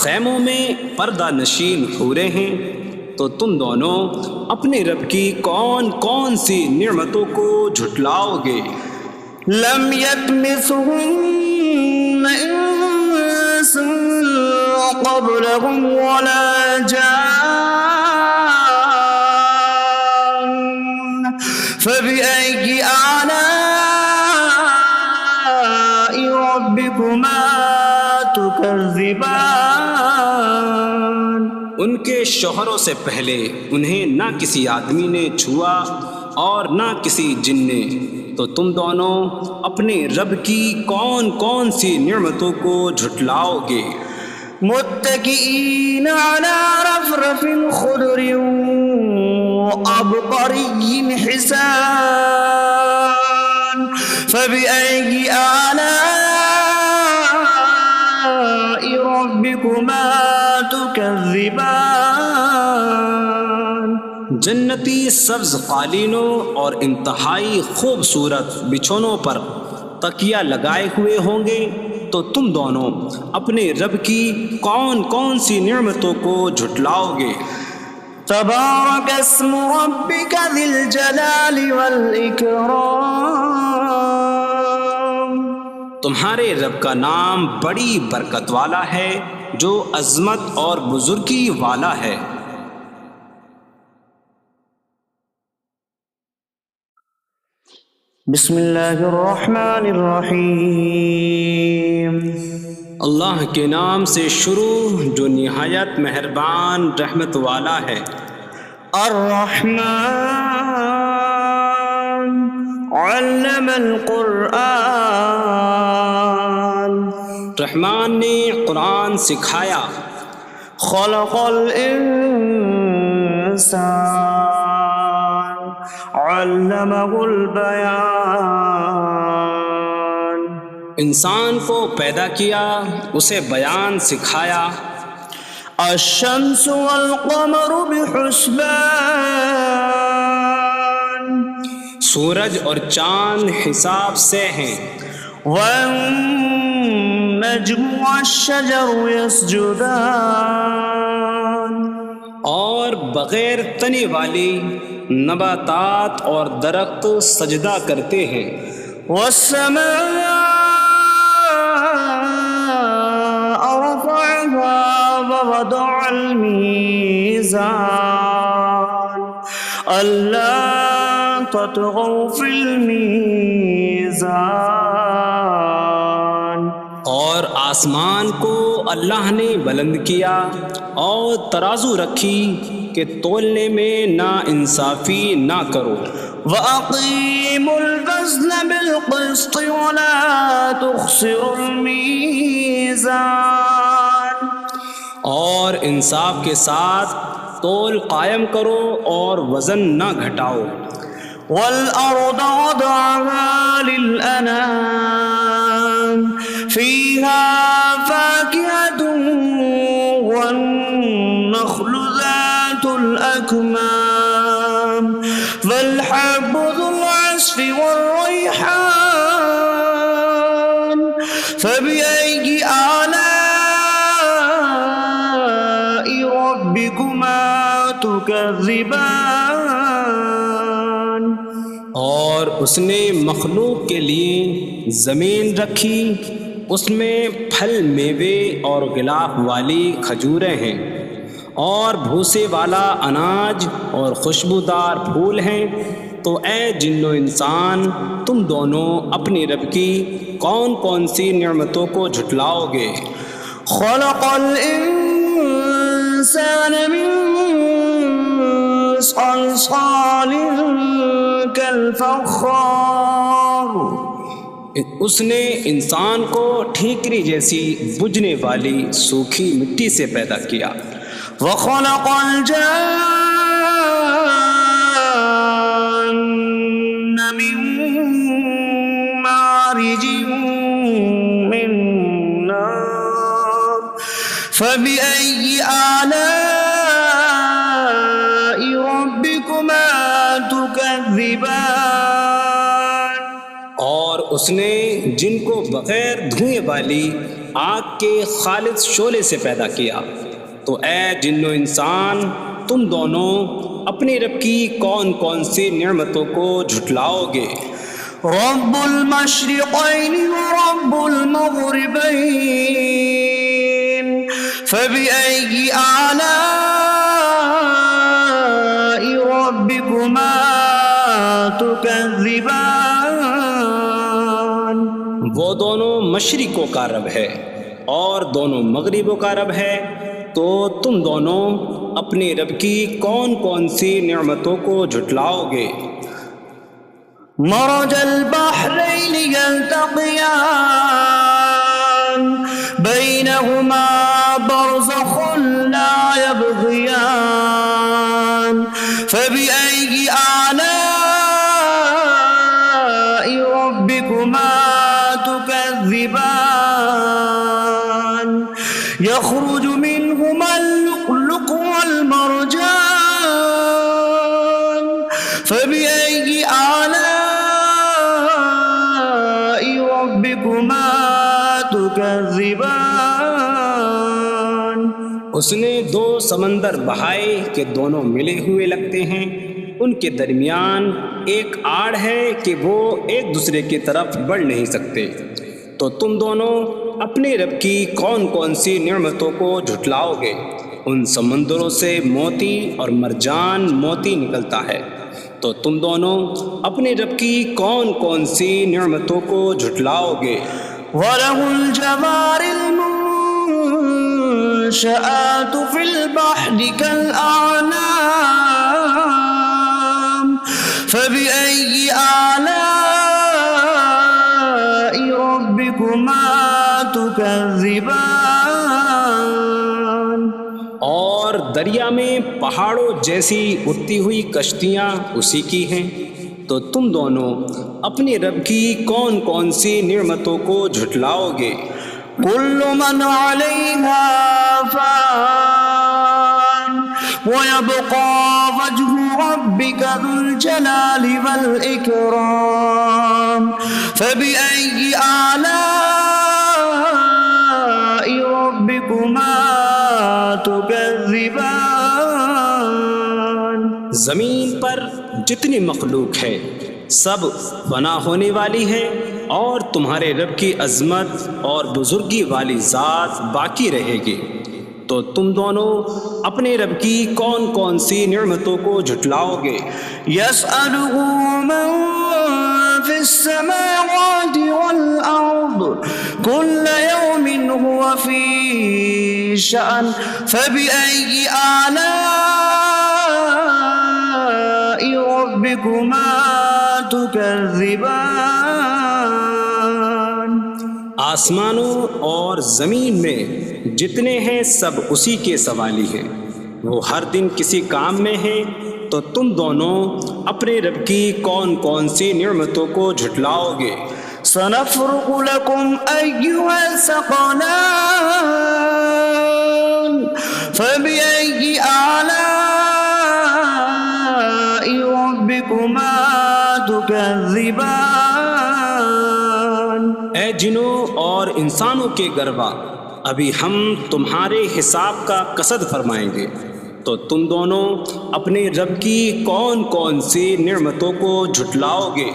خیموں میں پردہ نشین حوریں ہیں، تو تم دونوں اپنے رب کی کون کون سی نعمتوں کو جھٹلاؤ گے؟ لم يطمثهن انس قبلهم ولا جان فبأي آلاء ربكما تكذبان؟ ان کے شوہروں سے پہلے انہیں نہ کسی آدمی نے چھوا اور نہ کسی جن نے، تو تم دونوں اپنے رب کی کون کون سی نعمتوں کو جھٹلاؤ گے؟ متكئين على رفرف خضر وعبقري حسان فبأي آلاء ربكما تكذبان؟ جنتی سبز قالینوں اور انتہائی خوبصورت بچھونوں پر تکیہ لگائے ہوئے ہوں گے، تو تم دونوں اپنے رب کی کون کون سی نعمتوں کو جھٹلاؤ گے؟ تبارک اسم ربک ذی الجلال والاکرام، تمہارے رب کا نام بڑی برکت والا ہے جو عظمت اور بزرگی والا ہے۔ بسم اللہ الرحمن الرحیم، اللہ کے نام سے شروع جو نہایت مہربان رحمت والا ہے۔ الرحمن علم القرآن، رحمان نے قرآن سکھایا۔ خلق الانسان علمہ البیان، انسان کو پیدا کیا، اسے بیان سکھایا۔ الشمس والقمر بحسبان، سورج اور چاند حساب سے ہیں۔ والنجم والشجر يسجدان، اور بغیر تنے والی نباتات اور درخت سجدہ کرتے ہیں۔ والسماء رفعها ووضع الميزان ألا تطغوا في الميزان، اور آسمان کو اللہ نے بلند کیا اور ترازو رکھی کہ تولنے میں نا انصافی نہ کرو۔ وَأَقِيمُوا الْوَزْنَ بِالْقِسْطِ وَلَا تُخْسِرُوا الْمِيزَانَ، اور انصاف کے ساتھ تول قائم کرو اور وزن نہ گھٹاؤ۔ وَالْأَرْضَ وَضَعَهَا لِلْأَنَامِ فِيهَا فَاكِهَةٌ وَالنَّخْلُ ذَاتُ الْأَكْمَامِ وَالْحَبُّ ذُو الْعَصْفِ وَالرَّيْحَانُ فَبِأَيِّ آلَاءِ رَبِّكُمَا تُكَذِّبَانِ، اور اس نے مخلوق کے لیے زمین رکھی، اس میں پھل میوے اور غلاف والی کھجوریں ہیں، اور بھوسے والا اناج اور خوشبودار پھول ہیں۔ تو اے جن و انسان، تم دونوں اپنی رب کی کون کون سی نعمتوں کو جھٹلاؤ گے؟ خلق الانسان من صلصال کالفخار، اس نے انسان کو ٹھیکری جیسی بجھنے والی سوکھی مٹی سے پیدا کیا۔ وخلق الجان من مارج من نار فبأي آلاء ربكما تكذبان، اور اس نے جن کو بغیر دھوئیں والی آگ کے خالص شعلے سے پیدا کیا۔ تو اے جن و انسان، تم دونوں اپنے رب کی کون کون سی نعمتوں کو جھٹلاؤ گے؟ رب المشرقین ورب المغربین فبأي آلاء ربكما تكذبان، وہ دونوں مشرقوں کا رب ہے اور دونوں مغربوں کا رب ہے، تو تم دونوں اپنے رب کی کون کون سی نعمتوں کو جھٹلاؤ گے؟ مرج البحرین یلتقیان بینہما برزخ لا یبغیان فبأي آلاء ربكما تكذبان، يخرج منهما اللؤلؤ والمرجان ربكما تكذبان. اس نے دو سمندر بہائے کہ دونوں ملے ہوئے لگتے ہیں، ان کے درمیان ایک آڑ ہے کہ وہ ایک دوسرے کی طرف بڑھ نہیں سکتے، تو تم دونوں اپنے رب کی کون کون سی نعمتوں کو جھٹلاؤ گے؟ ان سمندروں سے موتی اور مرجان موتی نکلتا ہے، تو تم دونوں اپنے رب کی کون کون سی نعمتوں کو جھٹلاؤ گے؟ وَلَهُ الْجَوَارِ الْمُنشَآتُ فِي الْبَحْرِ كَالْأَعْلَامِ فَبِأَيِّ آلَاءِ رَبِّكُمَا تُكَذِّبَانِ. اور دریا میں پہاڑوں جیسی اڑتی ہوئی کشتیاں اسی کی ہیں، تو تم دونوں اپنے رب کی کون کون سی نعمتوں کو جھٹلاؤ گے؟ كل من عليها فان ويبقى وجه ربك ذو الجلال والإكرام فبأي آلاء ربكما تكذبان. زمین پر جتنی مخلوق ہے سب فنا ہونے والی ہے، اور تمہارے رب کی عظمت اور بزرگی والی ذات باقی رہے گی، تو تم دونوں اپنے رب کی کون کون سی نعمتوں کو جھٹلاؤ گے؟ يسأله من في السماوات والأرض كل يوم هو في شأن فبأي آلاء ربكما تكذبان. آسمانوں اور زمین میں جتنے ہیں سب اسی کے سوالی ہیں، وہ ہر دن کسی کام میں ہیں، تو تم دونوں اپنے رب کی کون کون سی نعمتوں کو جھٹلاؤ گے؟ سنفرغ لكم أيها الثقلان فبأي آلاء ربكما تكذبان. اے جنوں اور انسانوں کے گروہ، ابھی ہم تمہارے حساب کا قصد فرمائیں گے، تو تم دونوں اپنے رب کی کون کون سی نعمتوں کو جھٹلاؤ گے؟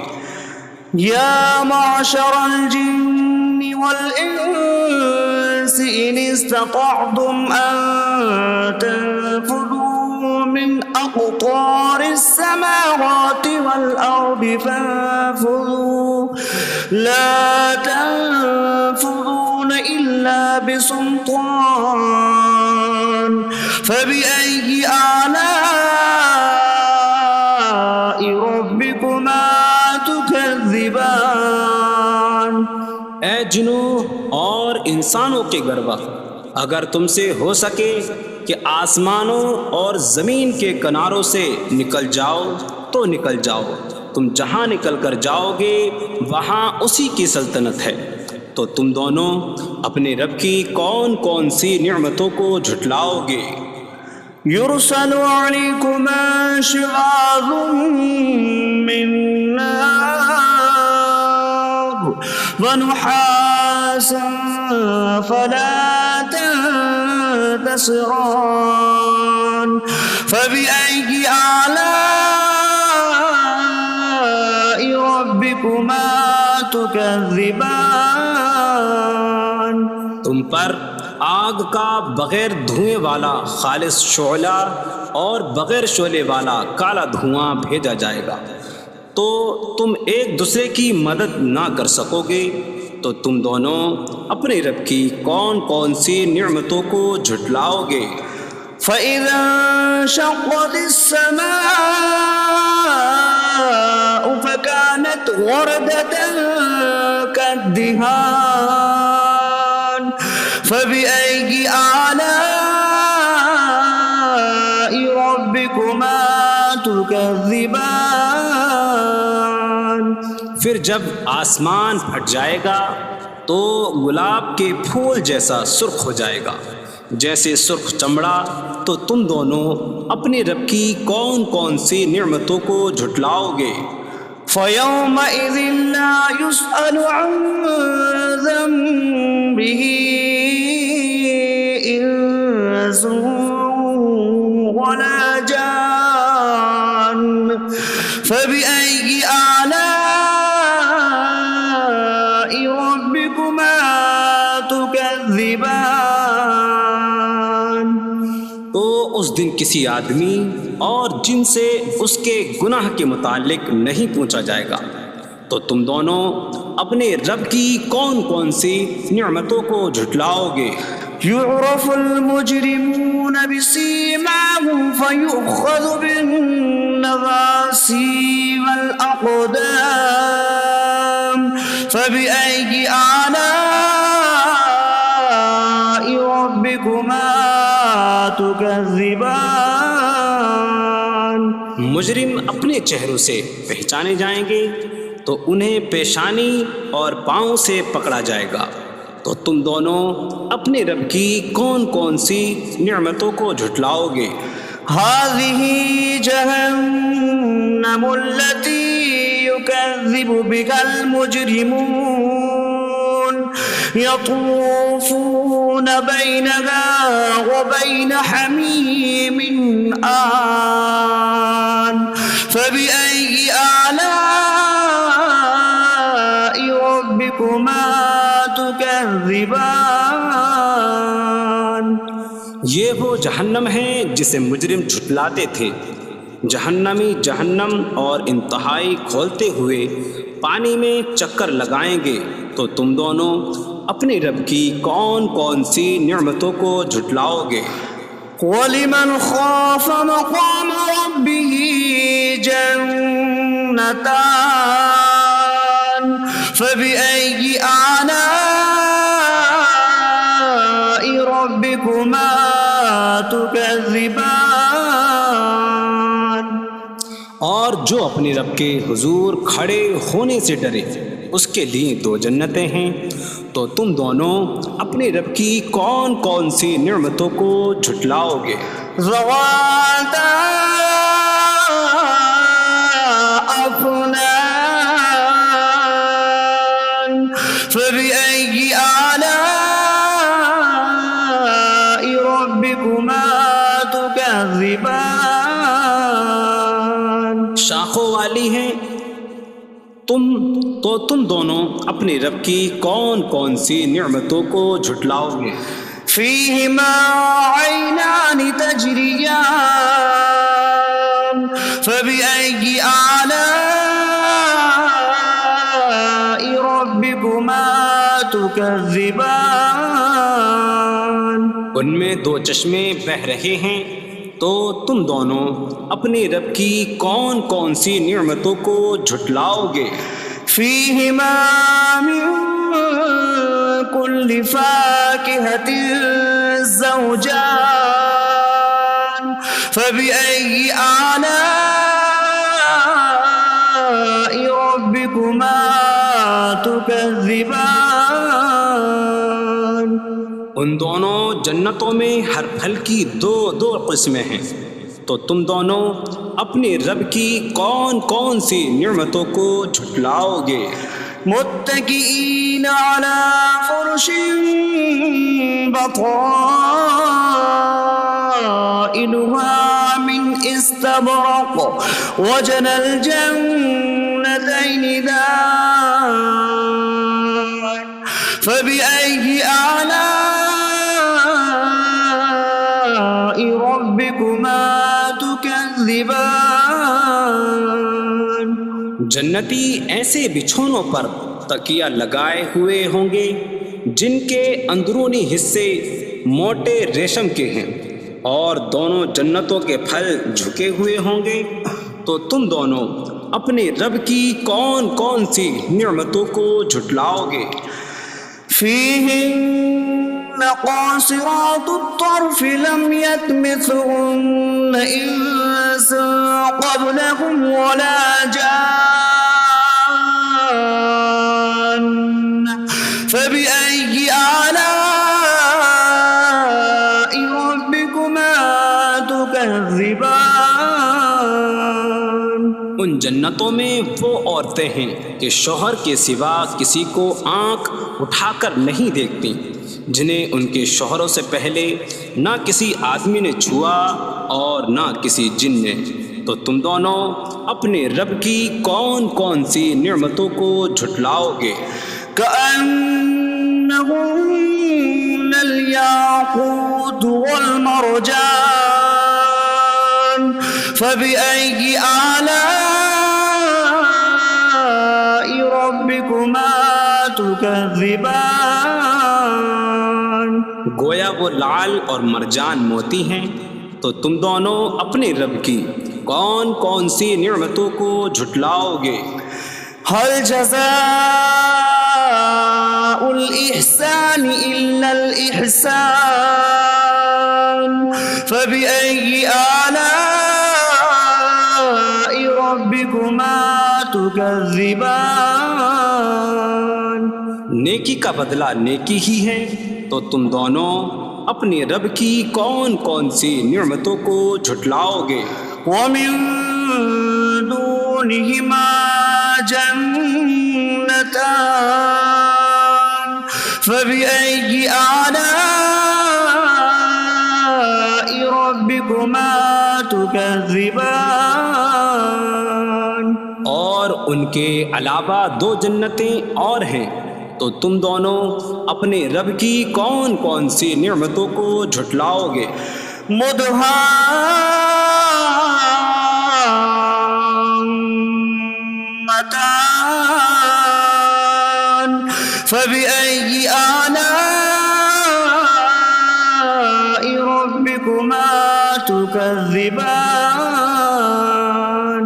يا معشر الجن والإنس إن استطعتم أن تنفذوا من أقطار السماوات والأرض فانفذوا لا تنفذون إلا بسلطان فبأي آلاء ربكما تكذبان. اے جنوں اور انسانوں کے گروہ، اگر تم سے ہو سکے کہ آسمانوں اور زمین کے کناروں سے نکل جاؤ تو نکل جاؤ، تم جہاں نکل کر جاؤ گے وہاں اسی کی سلطنت ہے، تو تم دونوں اپنے رب کی کون کون سی نعمتوں کو جھٹلاؤ گے؟ يرسل عليكما شواظ من نار ونحاس فلا تنتصران فبأي آلاء ربكما تكذبان. تم پر آگ کا بغیر دھوئیں والا خالص شعلہ اور بغیر شعلے والا کالا دھواں بھیجا جائے گا، تو تم ایک دوسرے کی مدد نہ کر سکو گے، تو تم دونوں اپنے رب کی کون کون سی نعمتوں کو جھٹلاؤ گے؟ فَإِذَا انشَقَّتِ السَّمَاءُ فَكَانَتْ وَرْدَةً كَالدِّهَانِ فَبِأَيِّ آلَاءِ رَبِّكُمَا تُكَذِّبَانِ. پھر جب آسمان پھٹ جائے گا تو گلاب کے پھول جیسا سرخ ہو جائے گا، جیسے سرخ چمڑا، تو تم دونوں اپنے رب کی کون کون سی نعمتوں کو جھٹلاؤ گے؟ فَيَوْمَئِذٍ لَا يُسْأَلُ عَن به إنس ولا جان فبأي آلاء ربكما تكذبان تو اس دن کسی آدمی اور جن سے اس کے گناہ کے متعلق نہیں پوچھا جائے گا، تو تم دونوں اپنے رب کی کون کون سی نعمتوں کو جھٹلاؤ گے؟ يعرف المجرمون بسيماهم فيؤخذ بالنواصي والأقدام فبأي آلاء ربكما تكذبان مجرم اپنے چہروں سے پہچانے جائیں گے تو انہیں پیشانی اور پاؤں سے پکڑا جائے گا، تو تم دونوں اپنے رب کی کون کون سی نعمتوں کو جھٹلاؤ گے؟ هذه جهنم التي يكذب بها المجرمون يطوفون بينها وبين حميم آن فبأي آلاء ربكما تكذبان یہ وہ جہنم ہے جسے مجرم جھٹلاتے تھے۔ جہنمی جہنم اور انتہائی کھولتے ہوئے پانی میں چکر لگائیں گے، تو تم دونوں اپنے رب کی کون کون سی نعمتوں کو جھٹلاؤ گے؟ وَلِمَنْ خَافَ مَقَامَ رَبِّهِ جَنَّتَانِ فَبِأَيِّ آلَاءِ رَبِّكُمَا تُكَذِّبَانِ اور جو اپنے رب کے حضور کھڑے ہونے سے ڈرے، اس کے لیے دو جنتیں ہیں، تو تم دونوں اپنے رب کی کون کون سی نعمتوں کو جھٹلاؤ گے؟ ذواتا أفنان فبأي آلاء ربكما تكذبان شاخوں والی ہیں تم دونوں اپنے رب کی کون کون سی نعمتوں کو جھٹلاؤ گے؟ فيهما عينان تجريان فبأي آلاء ربكما تكذبان ان میں دو چشمے بہہ رہے ہیں، تو تم دونوں اپنے رب کی کون کون سی نعمتوں کو جھٹلاؤ گے؟ فيهما من كل فاكهة زوجان فبأي آلاء ربكما تكذبان ان دونوں جنتوں میں ہر پھل کی دو قسمیں ہیں، تو تم دونوں اپنے رب کی کون کون سی نعمتوں کو جھٹلاؤ گے؟ متكئين على فرش بطائنها من استبرق وجنى الجنتين دان فبأي آلاء ربكما تكذبان جنتی ایسے بچھونوں پر تکیہ لگائے ہوئے ہوں گے جن کے اندرونی حصے موٹے ریشم کے ہیں، اور دونوں جنتوں کے پھل جھکے ہوئے ہوں گے، تو تم دونوں اپنے رب کی کون کون سی نعمتوں کو جھٹلاؤ گے؟ فيهن قاصرات الطرف لم يطمثهن إنس قبلهم ولا جان فبأي آلاء ربكما تكذبان ان جنتوں میں وہ عورتیں ہیں کہ شوہر کے سوا کسی کو آنکھ اٹھا کر نہیں دیکھتی، جنہیں ان کے شوہروں سے پہلے نہ کسی آدمی نے چھوا اور نہ کسی جن نے۔ تو تم دونوں اپنے رب کی کون کون سی نعمتوں کو جھٹلاؤ گے؟ كأنهن الياقوت والمرجان فبأي آلاء ربكما تكذبان؟ گویا وہ لعل اور مرجان موتی ہیں۔ تو تم دونوں اپنے رب کی کون کون سی نعمتوں کو جھٹلاؤ گے؟ هل جزاء الإحسان إلا الإحسان فبأي آلاء ربكما تكذبان؟ نیکی کا بدلہ نیکی ہی ہے، تو تم دونوں اپنے رب کی کون کون سی نعمتوں کو جھٹلاؤ گے؟ ومن دونهما جنتان فبأي آلاء ربكما تكذبان؟ اور ان کے علاوہ دو جنتیں اور ہیں، تو تم دونوں اپنے رب کی کون کون سی نعمتوں کو جھٹلاؤ گے؟ مدهامتان فبأي آلاء ربكما تكذبان؟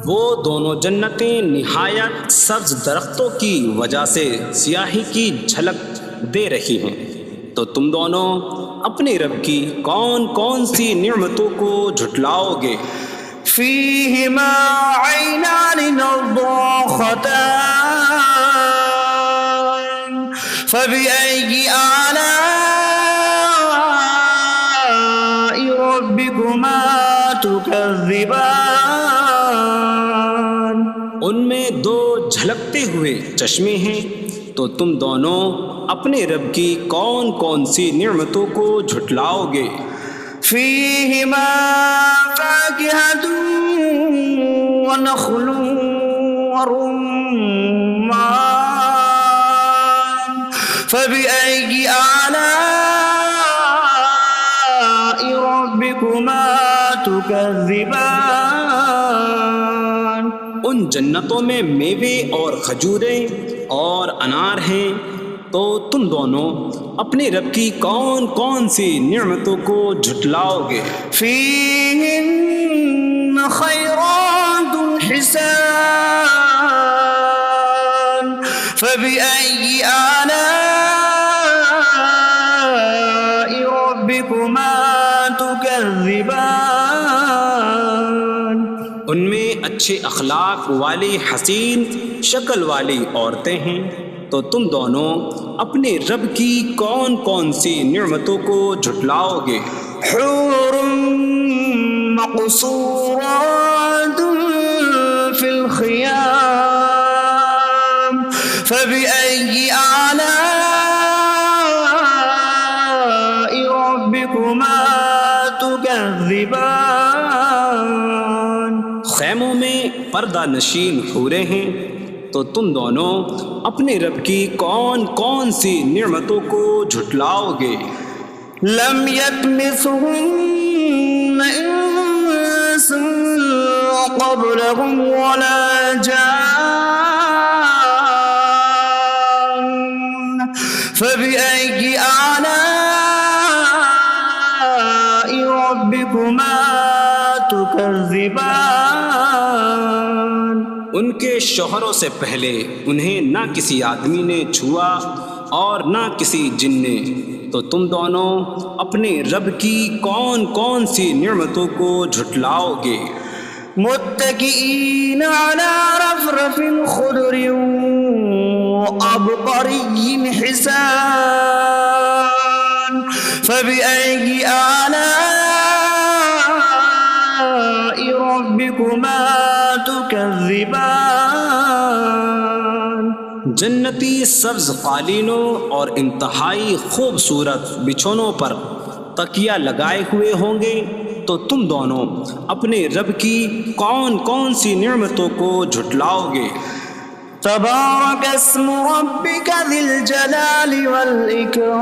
وہ دونوں جنتیں نہایت سبز درختوں کی وجہ سے سیاہی کی جھلک دے رہی ہیں، تو تم دونوں اپنے رب کی کون کون سی نعمتوں کو جھٹلاؤ گے؟ فيهما عينان نضاختان فبأي آلاء ربكما تكذبان؟ ان میں دو جھلکتے ہوئے چشمے ہیں، تو تم دونوں اپنے رب کی کون کون سی نعمتوں کو جھٹلاؤ گے؟ فيهما فاكهة ونخل ورمان فبأي آلاء ربكما تكذبان؟ ان جنتوں میں میوے اور کھجوریں اور انار ہیں، تو تم دونوں اپنے رب کی کون کون سی نعمتوں کو جھٹلاؤ گے؟ فيهن خيرات حسان فبأي آلاء ربكما تكذبان؟ ان میں اچھے اخلاق والی حسین شکل والی عورتیں ہیں، تو تم دونوں اپنے رب کی کون کون سی نعمتوں کو جھٹلاؤ گے؟ حور مقصورات في الخيام فبأي آلاء ربكما تكذبان؟ خیموں میں پردہ نشین حوریں ہیں، تو تم دونوں اپنے رب کی کون کون سی نعمتوں کو جھٹلاؤ گے؟ لم يطمثهن انس قبلهم ولا جان فبأي آلاء ربكما تكذبان؟ ان کے شوہروں سے پہلے انہیں نہ کسی آدمی نے چھوا اور نہ کسی جن نے، تو تم دونوں اپنے رب کی کون کون سی نعمتوں کو جھٹلاؤ گے؟ متكئين على رفرف خضر وعبقري حسان فبأي آلاء ربكما تكذبان؟ جنتی سبز قالینوں اور انتہائی خوبصورت بچھونوں پر تکیہ لگائے ہوئے ہوں گے، تو تم دونوں اپنے رب کی کون کون سی نعمتوں کو جھٹلاؤ گے؟ تبارک اسم ربک ذی الجلال والاکرام،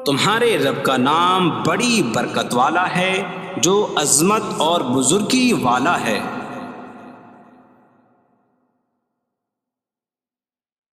تمہارے رب کا نام بڑی برکت والا ہے، جو عظمت اور بزرگی والا ہے۔